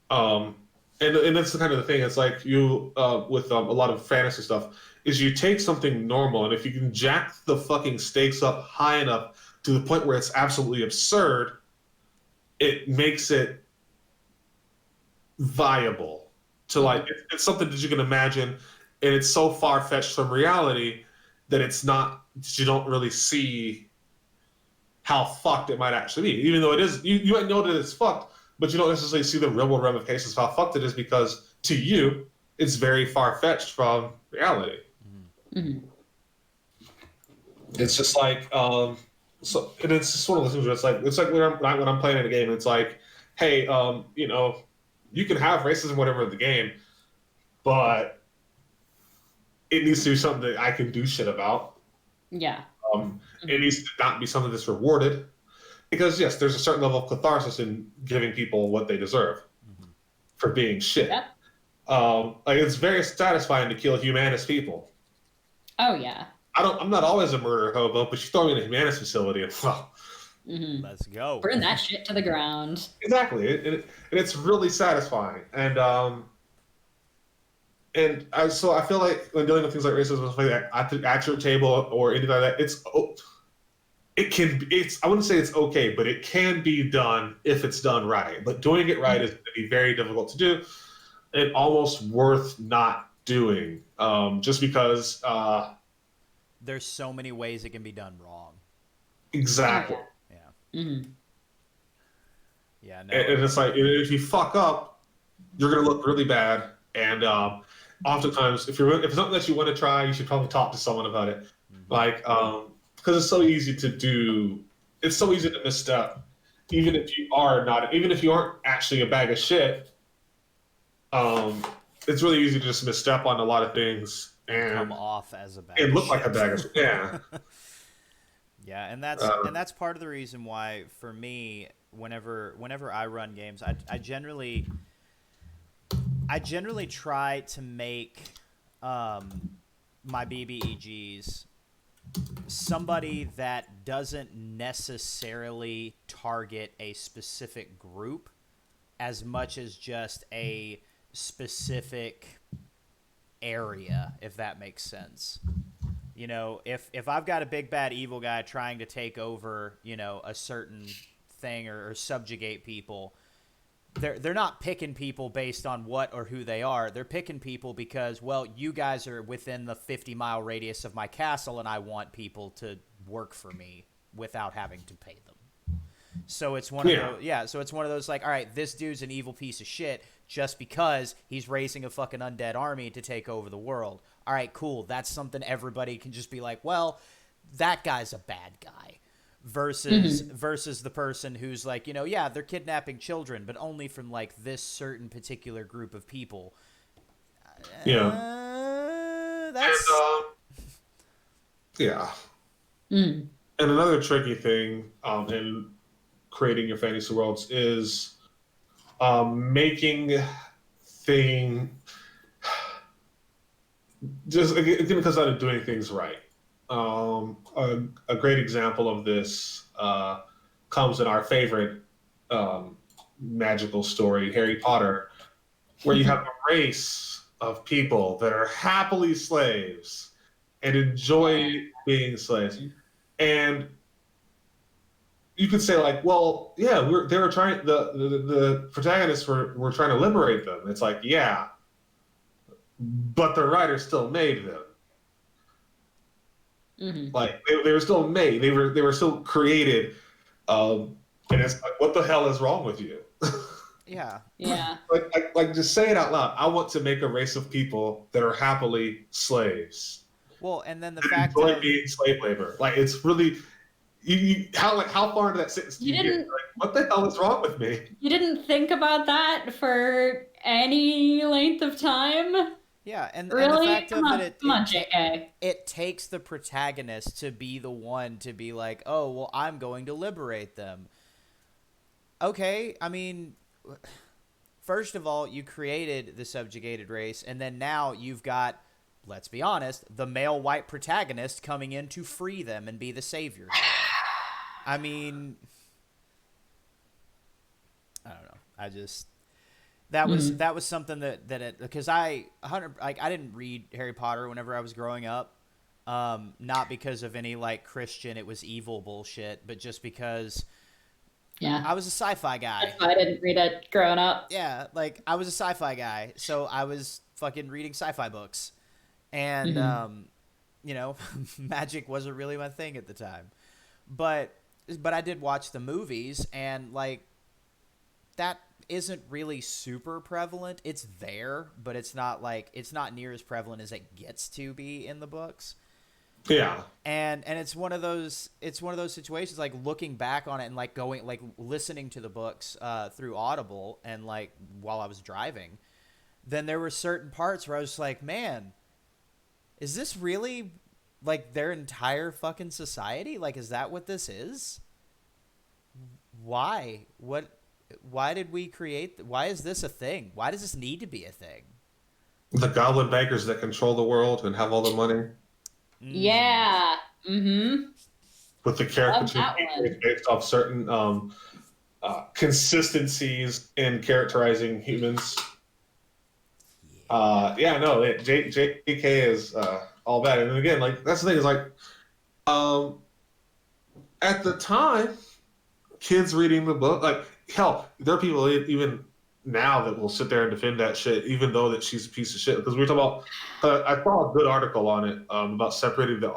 Um, and that's the kind of the thing. It's like you with a lot of fantasy stuff is you take something normal, and if you can jack the fucking stakes up high enough to the point where it's absolutely absurd, it makes it viable to like it's something that you can imagine, and it's so far fetched from reality that it's not you don't really see how fucked it might actually be. Even though it is, you might know that it's fucked, but you don't necessarily see the real world ramifications of how fucked it is because to you, it's very far fetched from reality. Mhm. It's just like, so and it's just one of those things where it's like when I'm playing in a game, it's like, hey, you can have racism, whatever in the game, but it needs to be something that I can do shit about. Yeah. It needs to not be something that's rewarded. Because yes, there's a certain level of catharsis in giving people what they deserve for being shit. Yep. Like it's very satisfying to kill humanist people. Oh yeah. I'm not always a murderer hobo, but you throw me in a humanist facility, and well, Let's go. Burn that shit to the ground. exactly, and it's really satisfying. And so I feel like when dealing with things like racism, stuff like that, at your table or anything like that, I wouldn't say it's okay, but it can be done if it's done right. But doing it right is going to be very difficult to do and almost worth not doing, just because There's so many ways it can be done wrong. exactly. Oh, Yeah. Mm-hmm. Yeah. No. And it's like if you fuck up, you're going to look really bad. And oftentimes, if it's something that you want to try, you should probably talk to someone about it. Like, because it's so easy to do. It's so easy to misstep, even if you aren't actually a bag of shit. It's really easy to just misstep on a lot of things Come and off as a bag. and of look like a shit. bag of shit. Yeah. Yeah, and that's part of the reason why for me, whenever I run games, I generally try to make my BBEGs somebody that doesn't necessarily target a specific group as much as just a specific area, if that makes sense. You know, if I've got a big bad evil guy trying to take over, a certain thing or subjugate people, they're not picking people based on what or who they are. They're picking people because, well, you guys are within the 50-mile radius of my castle, and I want people to work for me without having to pay them. So it's one of those, yeah. So it's one of those like, all right, this dude's an evil piece of shit just because he's raising a fucking undead army to take over the world. All right, cool. That's something everybody can just be like, well, that guy's a bad guy versus the person who's like, yeah, they're kidnapping children, but only from like this certain particular group of people. Yeah. That's Yeah. Mm. And another tricky thing in creating your fantasy worlds is making thing just again because out of doing things right. A great example of this comes in our favorite magical story, Harry Potter, where you have a race of people that are happily slaves and enjoy being slaves. And you could say like, well, yeah, they were trying the protagonists were trying to liberate them. It's like, yeah, but the writer still made them. Mm-hmm. Like they were still made. They were still created. And it's like, what the hell is wrong with you? yeah. Yeah. like just say it out loud. I want to make a race of people that are happily slaves. Well, and then the That fact enjoy of being slave labor. Like it's really how far into that sentence do you get? Like, what the hell is wrong with me? You didn't think about that for any length of time? yeah, and Really? the fact Come of on, that come on, JK. it takes the protagonist to be the one to be like, oh, well, I'm going to liberate them. Okay, I mean, first of all, you created the subjugated race, and then now you've got, let's be honest, the male white protagonist coming in to free them and be the savior. I mean, I don't know. I just that was something that because I didn't read Harry Potter whenever I was growing up, not because of any like Christian it was evil bullshit, but just because I was a sci-fi guy. That's why I didn't read it growing up. Yeah, like I was a sci-fi guy, so I was fucking reading sci-fi books, and magic wasn't really my thing at the time, but I did watch the movies, and like that isn't really super prevalent. It's there, but it's not near as prevalent as it gets to be in the books. Yeah. And it's one of those situations like looking back on it and like going like listening to the books through Audible and like while I was driving, then there were certain parts where I was like, man, is this really like their entire fucking society? Like, is that what this is? Why? Why did we create? Why is this a thing? Why does this need to be a thing? The goblin bankers that control the world and have all the money. Yeah. Mm-hmm. With the caricature based off certain consistencies in characterizing humans. JK is all bad. And again, like that's the thing is like, at the time, kids reading the book, like hell, there are people even now that will sit there and defend that shit, even though that she's a piece of shit. Because we were talking about, I saw a good article on it about separating the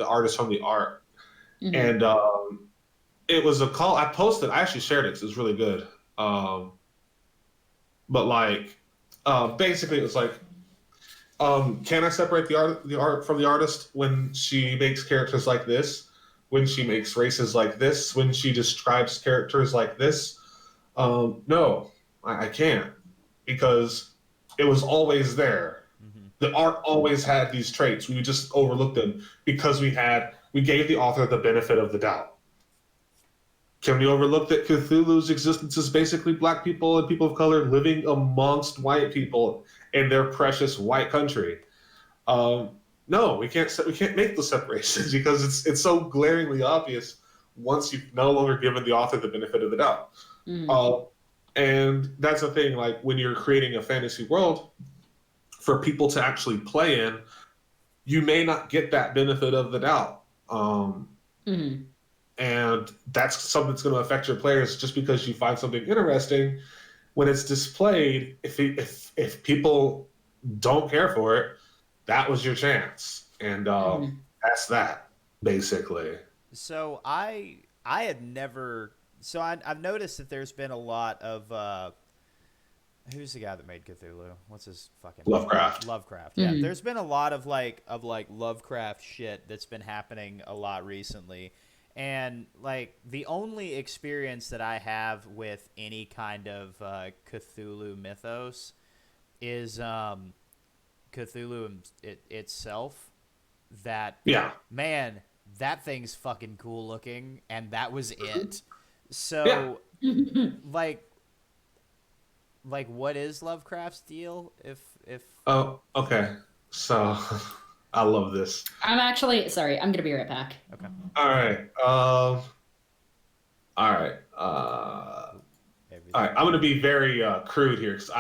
artist from the art, and it was a call. I posted. I actually shared it because it was really good. But like, basically, it was like, can I separate the art from the artist when she makes characters like this? When she makes races like this? When she describes characters like this? No, I can't, because it was always there. Mm-hmm. The art always had these traits. We just overlooked them because we gave the author the benefit of the doubt. Can we overlook that Cthulhu's existence is basically black people and people of color living amongst white people in their precious white country? No, we can't make the separations because it's so glaringly obvious once you've no longer given the author the benefit of the doubt. And that's the thing, like when you're creating a fantasy world for people to actually play in, you may not get that benefit of the doubt. And that's something that's going to affect your players just because you find something interesting. When it's displayed, if people don't care for it, that was your chance. And that's that, basically. So I had never... So I've noticed that there's been a lot of Who's the guy that made Cthulhu? What's his fucking Lovecraft. Lovecraft. Yeah, there's been a lot of like Lovecraft shit that's been happening a lot recently. And like the only experience that I have with any kind of Cthulhu mythos is Cthulhu itself. That Yeah. man, that thing's fucking cool looking, and that was it. So like what is Lovecraft's deal? If Oh, okay. So I love this. I'm actually sorry. I'm gonna be right back. okay. All right. All right. All right. I'm gonna be very crude here because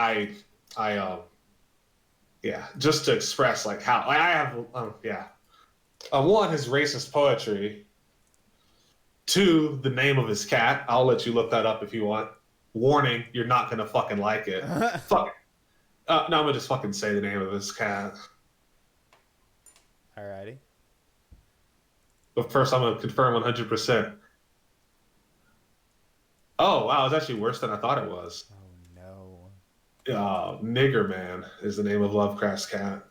yeah, just to express like how I have yeah. One, his racist poetry. Two, the name of his cat. I'll let you look that up if you want. Warning, you're not gonna fucking like it. Fuck it. No, I'm gonna just fucking say the name of his cat. Alrighty. But first, I'm gonna confirm 100%. Oh wow, it's actually worse than I thought it was. Oh no. Nigger Man is the name of Lovecraft's cat.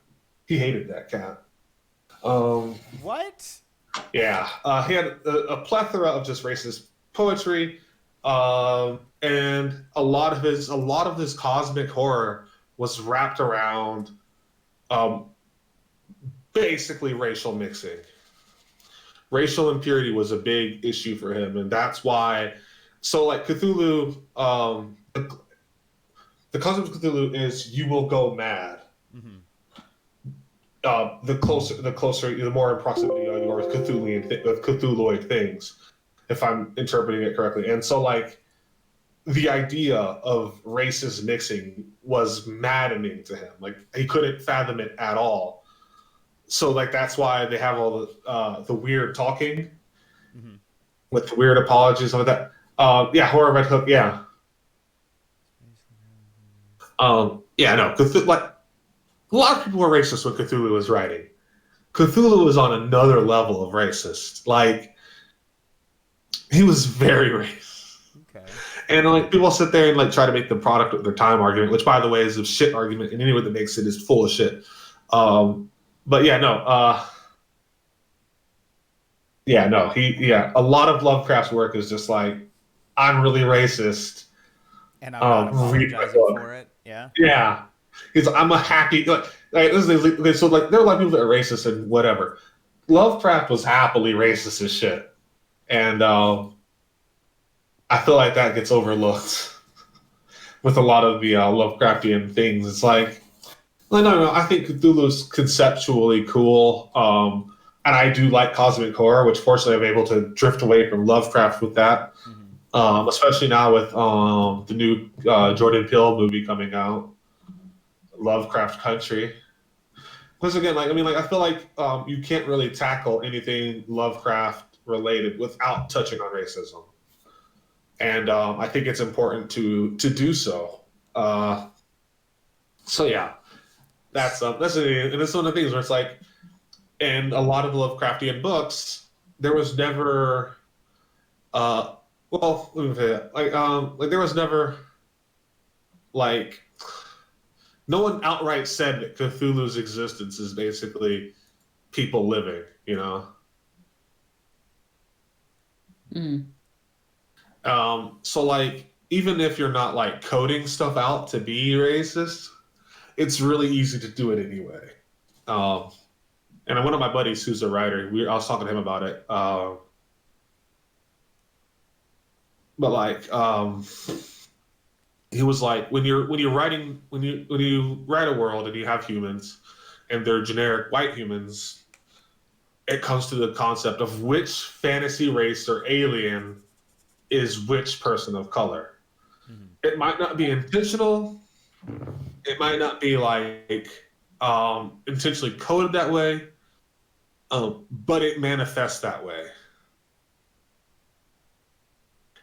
He hated that cat. What? Yeah, he had a plethora of just racist poetry, and a lot of his cosmic horror was wrapped around, basically racial mixing. Racial impurity was a big issue for him, and that's why. So, like Cthulhu, the concept of Cthulhu is you will go mad. Mm-hmm. The more in proximity you are with Cthulhuoid things, if I'm interpreting it correctly. And so, like, the idea of racist mixing was maddening to him. Like, he couldn't fathom it at all. So, like, that's why they have all the weird talking with weird apologies and all that. Yeah, Horror Red Hook. Yeah. Yeah, no. Like, a lot of people were racist when Cthulhu was writing. Cthulhu was on another level of racist. Like, he was very racist. Okay. And like people sit there and like try to make the product of their time argument, which by the way is a shit argument, and anyone that makes it is full of shit. But yeah, no. Yeah, no. A lot of Lovecraft's work is just like, I'm really racist. And I'm not apologizing for it. Yeah. Yeah. I'm a happy so like there are a lot of people that are racist and whatever. Lovecraft was happily racist as shit, and I feel like that gets overlooked with a lot of the Lovecraftian things. It's like, well, no, I think Cthulhu's conceptually cool, and I do like cosmic horror, which fortunately I'm able to drift away from Lovecraft with that, especially now with the new Jordan Peele movie coming out. Lovecraft Country. Because again, I feel like you can't really tackle anything Lovecraft related without touching on racism, and I think it's important to do so. So yeah, that's and it's one of the things where it's like, in a lot of Lovecraftian books, there was never, let me say that. There was never, like. No one outright said that Cthulhu's existence is basically people living, you know? So, like, even if you're not, like, coding stuff out to be racist, it's really easy to do it anyway. And one of my buddies who's a writer, I was talking to him about it. But, like, he was like, when you write a world and you have humans and they're generic white humans, it comes to the concept of which fantasy race or alien is which person of color. It might not be intentional. It might not be like intentionally coded that way, but it manifests that way.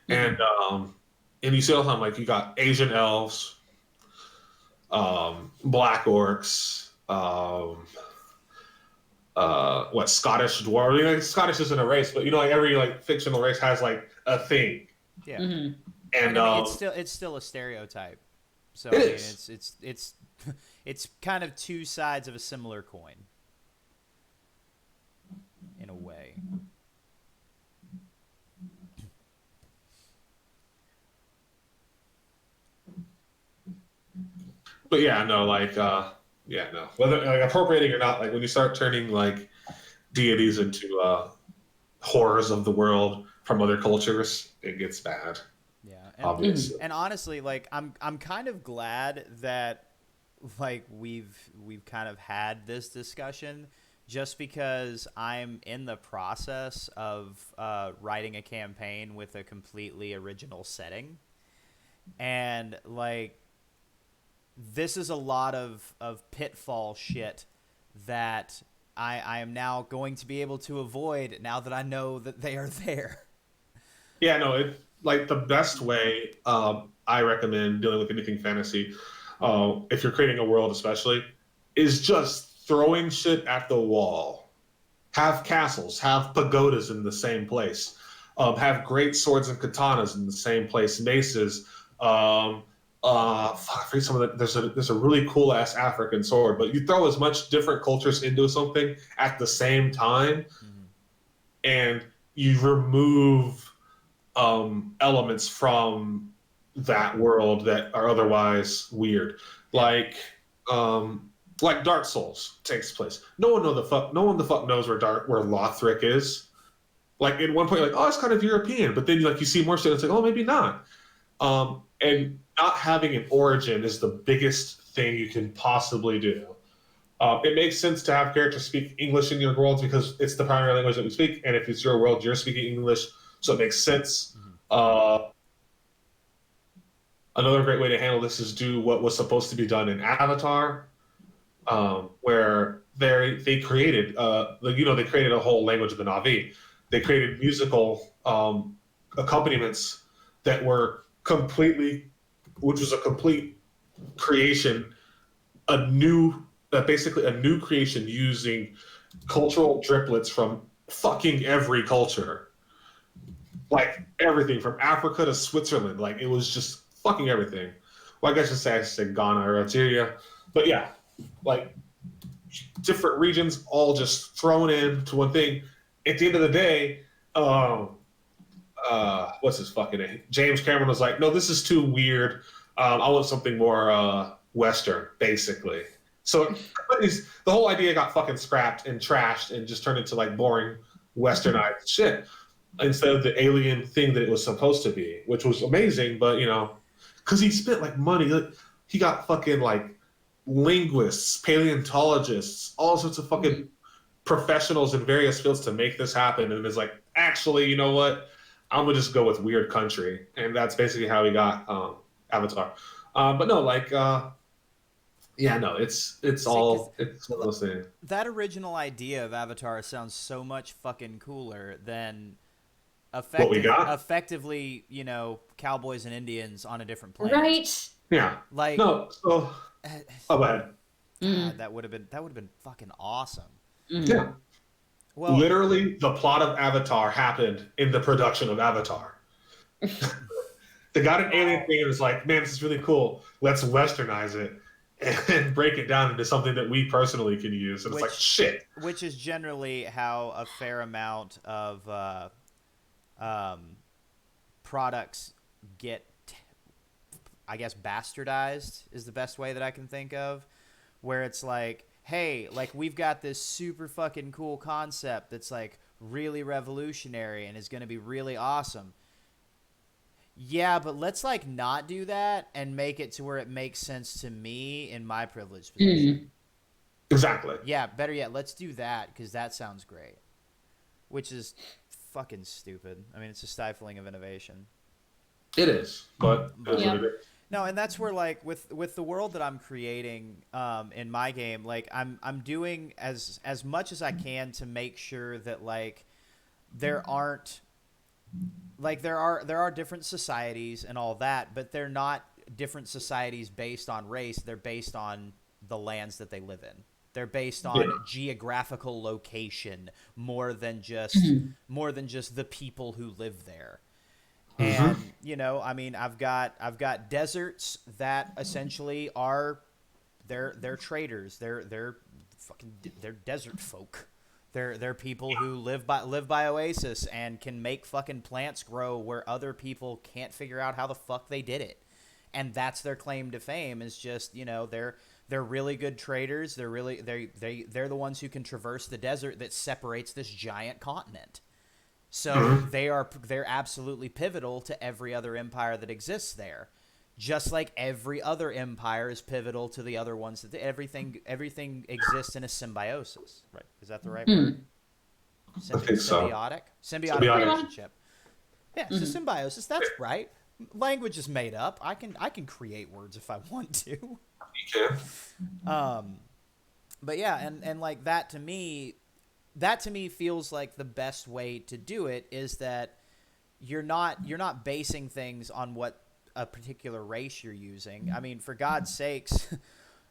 And you see all the time, like, you got Asian elves, black orcs, Scottish dwarf. Scottish isn't a race, but like every like fictional race has like a thing. Yeah. Mm-hmm. And I mean, it's still a stereotype. So It I mean, is. it's it's kind of two sides of a similar coin in a way. But yeah, no, yeah, no. Whether like appropriating or not, like when you start turning like deities into horrors of the world from other cultures, it gets bad. Yeah, Mhm. Obviously. and honestly, like I'm kind of glad that like we've kind of had this discussion just because I'm in the process of writing a campaign with a completely original setting, and like this is a lot of pitfall shit that I am now going to be able to avoid now that I know that they are there. Yeah, no, it like the best way I recommend dealing with anything fantasy, if you're creating a world especially, is just throwing shit at the wall. Have castles, have pagodas in the same place, have great swords and katanas in the same place, maces. Fuck, I forget some of the, there's a really cool ass African sword, but you throw as much different cultures into something at the same time, Mm-hmm. and you remove elements from that world that are otherwise weird, Yeah. like um, like Dark Souls takes place. No one the fuck knows where Lothric is. Like in one point, you're like, oh, it's kind of European, but then like you see more shit, it's like, oh, maybe not. And not having an origin is the biggest thing you can possibly do. It makes sense to have characters speak English in your worlds because it's the primary language that we speak, and if it's your world, you're speaking English, so it makes sense. Mm-hmm. Uh, Another great way to handle this is do what was supposed to be done in Avatar, where they created they created a whole language of the Na'vi. They created musical accompaniments that were completely, which was a complete creation, a new basically a new creation using cultural driplets from fucking every culture, like everything from Africa to Switzerland. Like it was just fucking everything. Well, I should say Ghana or Algeria, but yeah, like different regions all just thrown into one thing. At the end of the day, what's his fucking name? James Cameron was like, no, this is too weird. I want something more Western, basically. So the whole idea got fucking scrapped and trashed and just turned into like boring westernized shit instead of the alien thing that it was supposed to be, which was amazing. But because he spent like money, like, he got fucking like linguists, paleontologists, all sorts of fucking Mhm. professionals in various fields to make this happen, and it's like, actually, you know what? I'm gonna just go with weird country, and that's basically how he got Avatar. But no, yeah, no, See, because it's one of those things. that original idea of Avatar sounds so much fucking cooler than What we got? effectively, cowboys and Indians on a different planet. Right? Yeah. Like, No. So, oh, go ahead. Mm. God, that would have been fucking awesome. Mm. Yeah. Well, Literally, the plot of Avatar happened in the production of Avatar. They got an alien thing and was like, man, this is really cool. Let's westernize it and break it down into something that we personally can use. And it's like, which shit. which is generally how a fair amount of um, products get, I guess, bastardized is the best way that I can think of, where it's like, hey, like we've got this super fucking cool concept that's like really revolutionary and is going to be really awesome. Yeah, but let's like not do that and make it to where it makes sense to me in my privileged position. Mm. Exactly. Yeah, better yet, let's do that because that sounds great. Which is fucking stupid. I mean, it's a stifling of innovation. It is, but it is But what Yep. it is. no, and that's where like with the world that I'm creating in my game, like I'm doing as much as I can to make sure that like there aren't like there are different societies and all that, but they're not different societies based on race. They're based on the lands that they live in. They're based Yeah. on geographical location more than just Mhm. the people who live there. And I mean, I've got deserts that essentially are they're traders. They're desert folk. They're people who live by oasis and can make fucking plants grow where other people can't figure out how the fuck they did it. And that's their claim to fame, is just, they're really good traders. They're the ones who can traverse the desert that separates this giant continent. So they're absolutely pivotal to every other empire that exists there. Just like every other empire is pivotal to the other ones. That everything exists in a symbiosis. Right? Is that the right word? I think so. Symbiotic relationship. Yeah, it's a symbiosis. That's right. Language is made up. I can create words if I want to. You can. But yeah, and like that to me feels like the best way to do it is that you're not basing things on what a particular race you're using. I mean, for God's sakes,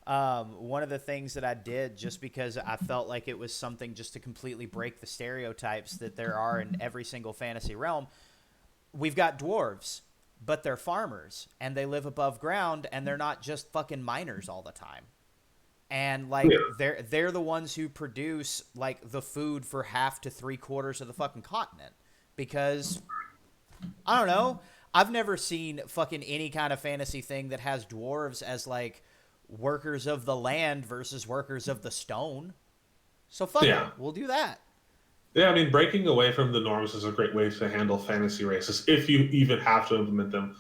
one of the things that I did just because I felt like it was something just to completely break the stereotypes that there are in every single fantasy realm. We've got dwarves, but they're farmers and they live above ground and they're not just fucking miners all the time. And like they're the ones who produce like the food for half to 3/4 of the fucking continent, because I don't know, I've never seen fucking any kind of fantasy thing that has dwarves as like workers of the land versus workers of the stone. So fuck it, we'll do that. Yeah, I mean, breaking away from the norms is a great way to handle fantasy races if you even have to implement them.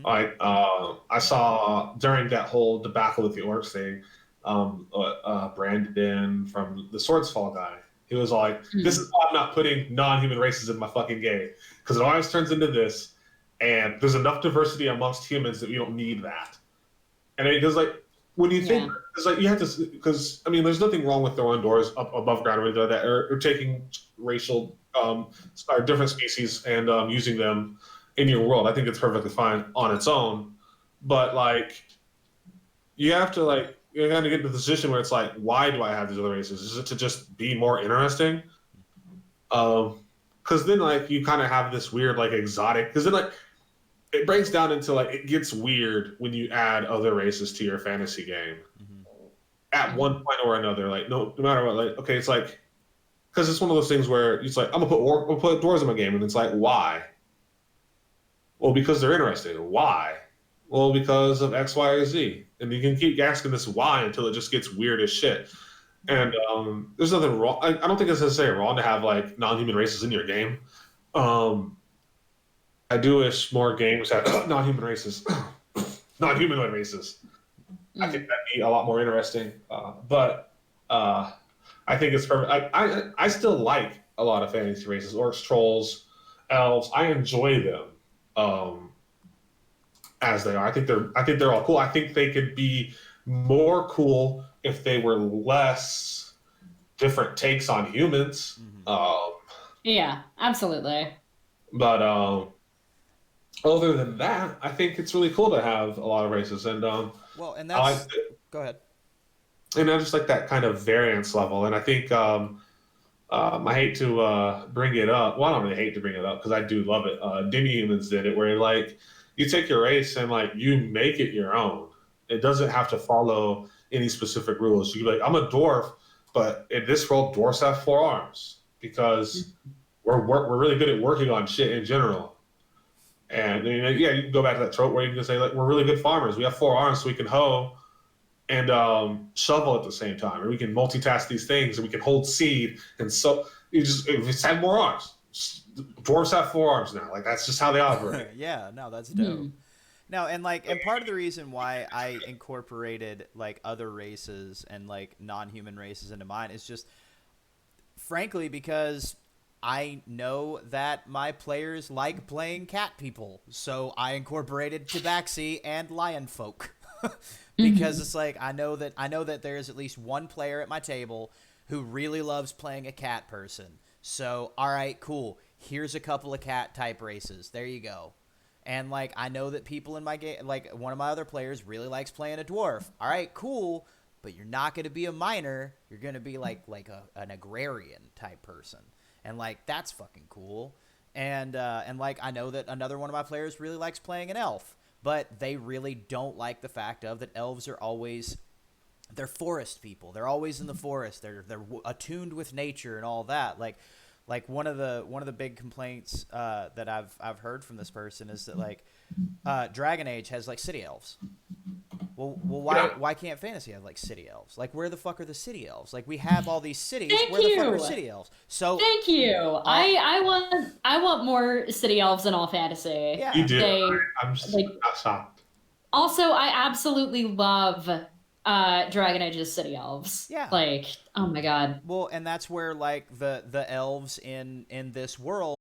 Like I saw during that whole debacle with the orcs thing, Brandon from the Swordsfall guy, he was like, "This is why I'm not putting non-human races in my fucking game, because it always turns into this, and there's enough diversity amongst humans that we don't need that." And because like when you think, it's like you have to, because I mean, there's nothing wrong with throwing doors up above ground or anything like that, or taking racial or different species and using them in your world. I think it's perfectly fine on its own, but like you have to like you're going to get to the position where it's like, why do I have these other races? Is it to just be more interesting? Because then like you kind of have this weird like exotic, because then like it breaks down into like it gets weird when you add other races to your fantasy game at one point or another. Like no matter what, like okay, it's like because it's one of those things where it's like I'm gonna put dwarves in my game, and it's like why? Well, because they're interesting. Why? Well, because of X, Y, or Z, and you can keep asking this why until it just gets weird as shit. And there's nothing wrong. I don't think it's necessarily wrong to have like non-human races in your game. I do wish more games had non-human races, non-humanoid races. I think that'd be a lot more interesting. But I think it's perfect. I still like a lot of fantasy races: orcs, trolls, elves. I enjoy them as they are. I think they're all cool. I think they could be more cool if they were less different takes on humans. Yeah, absolutely. But other than that, I think it's really cool to have a lot of races, and well, and that's go ahead. And I just like that kind of variance level, and I think I hate to bring it up. Well, I don't really hate to bring it up because I do love it. Demi-humans did it, where like you take your race and like you make it your own. It doesn't have to follow any specific rules. You can be like, I'm a dwarf, but in this world, dwarfs have 4 arms because we're really good at working on shit in general. And you know, yeah, you can go back to that trope where you can say like we're really good farmers. We have 4 arms, so we can hoe and shovel at the same time, or we can multitask these things, and we can hold seed. And so you just have more arms. Dwarves have 4 arms now. Like that's just how they operate. Yeah, no, that's dope. No, and like, and part of the reason why I incorporated like other races and like non-human races into mine is just, frankly, because I know that my players like playing cat people, so I incorporated tabaxi and lion folk. Because it's like I know that there is at least one player at my table who really loves playing a cat person. So all right, cool. Here's a couple of cat type races. There you go. And like I know that people in my game, like one of my other players really likes playing a dwarf. All right, cool. But you're not going to be a miner. You're going to be like an agrarian type person. And like that's fucking cool. And like I know that another one of my players really likes playing an elf, but they really don't like the fact of that elves are always they're forest people. They're always in the forest. They're attuned with nature and all that. Like one of the big complaints that I've heard from this person is that like Dragon Age has like city elves. Well, why can't fantasy have like city elves? Like where the fuck are the city elves? Like we have all these cities. Where the fuck are city elves? So thank you. I want more city elves in all fantasy. Yeah. You do. I'm like, not shocked. Also, I absolutely love Dragon Age's city elves. Yeah. Like, oh my god. Well, and that's where like the elves in this world.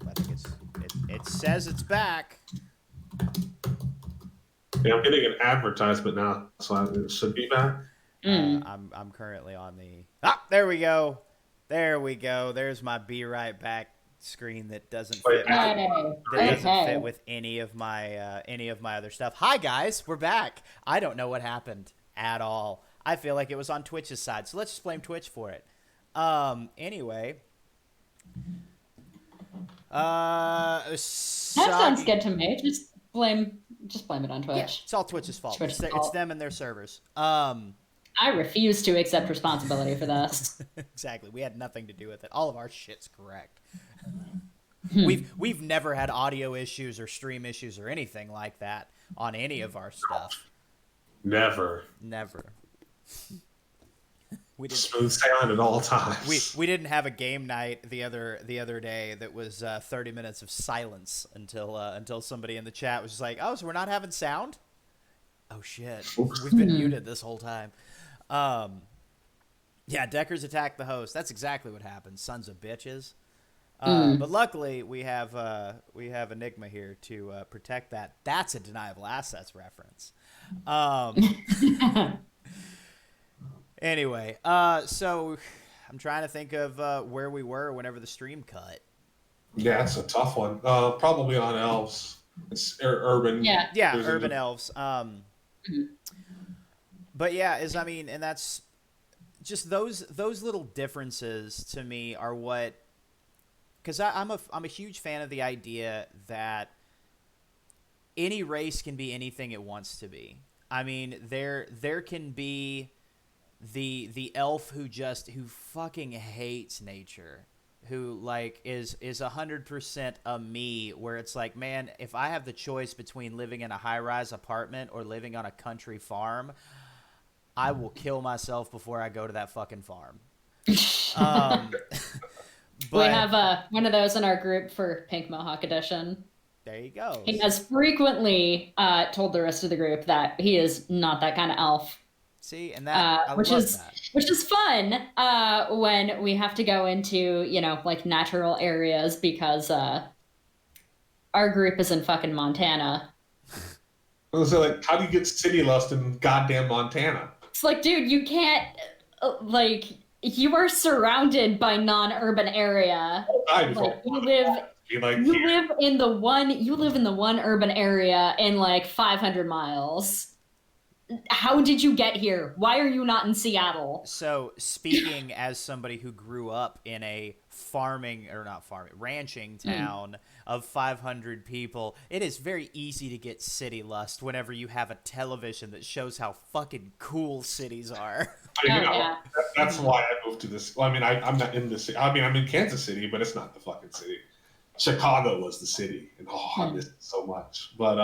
I think it says it's back. Yeah, I'm getting an advertisement now, so it should be back. I'm currently on the there we go. There we go. There's my be right back screen that doesn't fit. Doesn't fit with any of my other stuff. Hi guys, we're back. I don't know what happened at all. I feel like it was on Twitch's side, so let's just blame Twitch for it. Anyway, that sounds good to me. Just blame it on Twitch. Yeah, it's all Twitch's fault. It's them and their servers. I refuse to accept responsibility for this. Exactly. We had nothing to do with it. All of our shit's correct. We've never had audio issues or stream issues or anything like that on any of our stuff. Never. We didn't, smooth sailing at all times. We didn't have a game night the other day that was 30 minutes of silence until somebody in the chat was just like, oh, so we're not having sound? Oh shit. Oops. We've been muted this whole time. Yeah, Deckers attacked the host. That's exactly what happened. Sons of bitches. But luckily we have Enigma here to protect that. That's a deniable assets reference. Anyway, so I'm trying to think of where we were whenever the stream cut. Yeah, it's a tough one. Probably on elves. It's urban. Yeah, urban elves. But yeah, and that's just those little differences to me are what, because I'm a huge fan of the idea that any race can be anything it wants to be. I mean, there can be the elf who fucking hates nature, who like is 100% a me, where it's like, man, if I have the choice between living in a high-rise apartment or living on a country farm, I will kill myself before I go to that fucking farm. We But have one of those in our group for Pink Mohawk Edition. there you go. He has frequently told the rest of the group that he is not that kind of elf. See, and that I which love is that. which is fun when we have to go into like natural areas because our group is in fucking Montana. So like, how do you get city lust in goddamn Montana? It's like, dude, you can't like you are surrounded by non-urban area. Like you live in the one urban area in like 500 miles. How did you get here? Why are you not in Seattle? So, speaking as somebody who grew up in a ranching town of 500 people, it is very easy to get city lust whenever you have a television that shows how fucking cool cities are. Yeah. That's why I moved to this. Well, I mean, I'm not in the city. I mean, I'm in Kansas City, but it's not the fucking city. Chicago was the city, and I miss it so much. But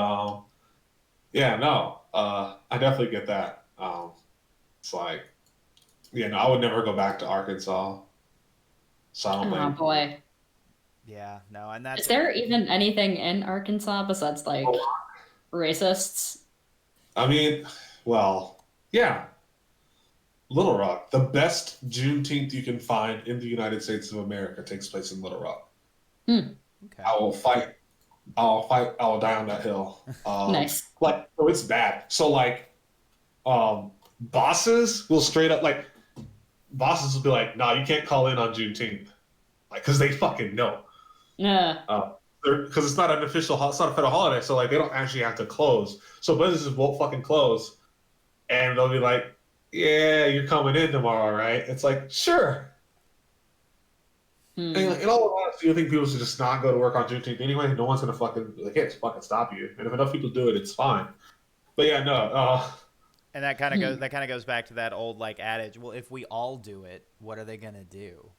yeah, no, I definitely get that. It's like, no, I would never go back to Arkansas. So I don't blame. Oh boy. Yeah, no, and that's. Is there even anything in Arkansas besides like racists? I mean, well, yeah. Little Rock, the best Juneteenth you can find in the United States of America takes place in Little Rock. Okay. I will fight. I will die on that hill. Nice. Like, oh, it's bad. So like, bosses will straight up like, bosses will be like, "Nah, you can't call in on Juneteenth," like, because they fucking know. Yeah. Because it's not an official, it's not a federal holiday, so like they don't actually have to close. So businesses won't fucking close, and they'll be like, "Yeah, you're coming in tomorrow, right?" It's like, sure. And like, in all honesty, I think people should just not go to work on Juneteenth anyway. No one's gonna they can't fucking stop you. And if enough people do it, it's fine. But yeah, no. And that kind of goes back to that old like adage. Well, if we all do it, what are they gonna do?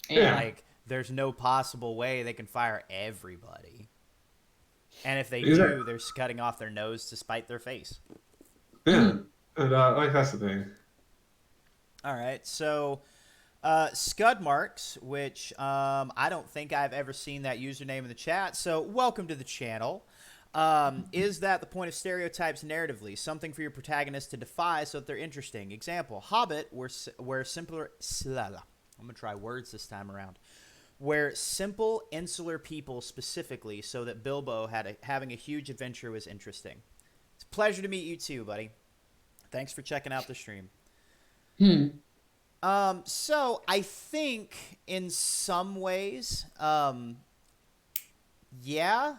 Yeah. Like, there's no possible way they can fire everybody. And if they do, they're cutting off their nose to spite their face. Yeah, and like that's the thing. All right, so Scud Marks, which I don't think I've ever seen that username in the chat. So welcome to the channel. Is that the point of stereotypes narratively? Something for your protagonist to defy so that they're interesting. Example, Hobbit, where simpler... I'm going to try words this time around. Where simple, insular people specifically, so that Bilbo having a huge adventure was interesting. It's a pleasure to meet you too, buddy. Thanks for checking out the stream. So I think in some ways, yeah,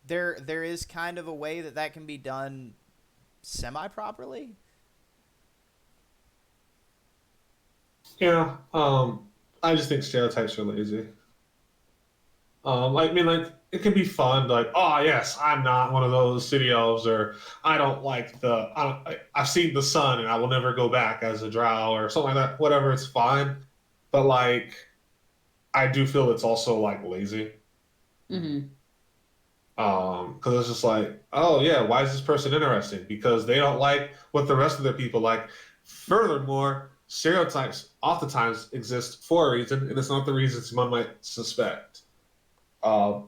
there is kind of a way that can be done semi-properly. Yeah, I just think stereotypes are lazy. I mean, like, it can be fun, like, oh yes, I'm not one of those city elves, or I don't like I've seen the sun and I will never go back as a drow, or something like that. Whatever, it's fine. But like, I do feel it's also like lazy. Because it's just like, oh yeah, why is this person interesting? Because they don't like what the rest of their people like. Furthermore, stereotypes oftentimes exist for a reason, and it's not the reasons one might suspect. A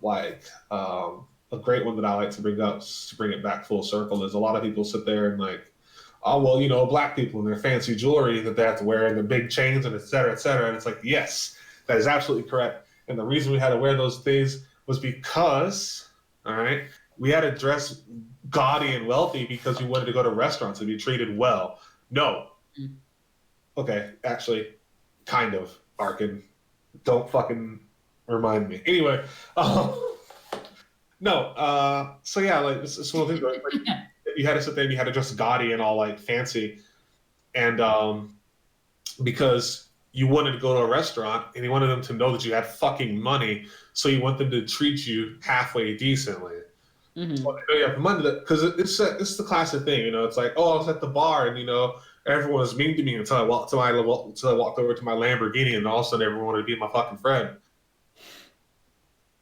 great one that I like to bring up, to bring it back full circle, is a lot of people sit there and like, oh, well, black people and their fancy jewelry that they have to wear and the big chains and et cetera, et cetera. And it's like, yes, that is absolutely correct. And the reason we had to wear those things was because, all right, we had to dress gaudy and wealthy because we wanted to go to restaurants and be treated well. No. Okay, actually, kind of, Arkin. Don't fucking remind me. Anyway, no. So yeah, like it's one of the things where, like, you had to sit there and you had to dress gaudy and all like fancy, and because you wanted to go to a restaurant and you wanted them to know that you had fucking money, so you want them to treat you halfway decently. So they know you have money, because it's the classic thing, It's like, oh, I was at the bar and everyone was mean to me until I walked over to my Lamborghini, and all of a sudden everyone wanted to be my fucking friend.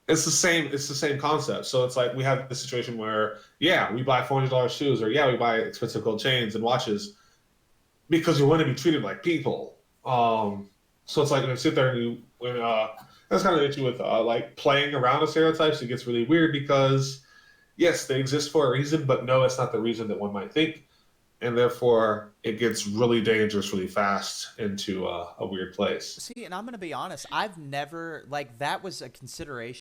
It's the same. It's the same concept. So it's like we have this situation where, yeah, we buy $400 shoes, or yeah, we buy expensive gold chains and watches because we want to be treated like people. So it's like when you sit there and that's kind of the issue with like playing around with stereotypes. It gets really weird because yes, they exist for a reason, but no, it's not the reason that one might think, and therefore it gets really dangerous really fast into a weird place. See, and I'm gonna be honest, I've never, like, that was a consideration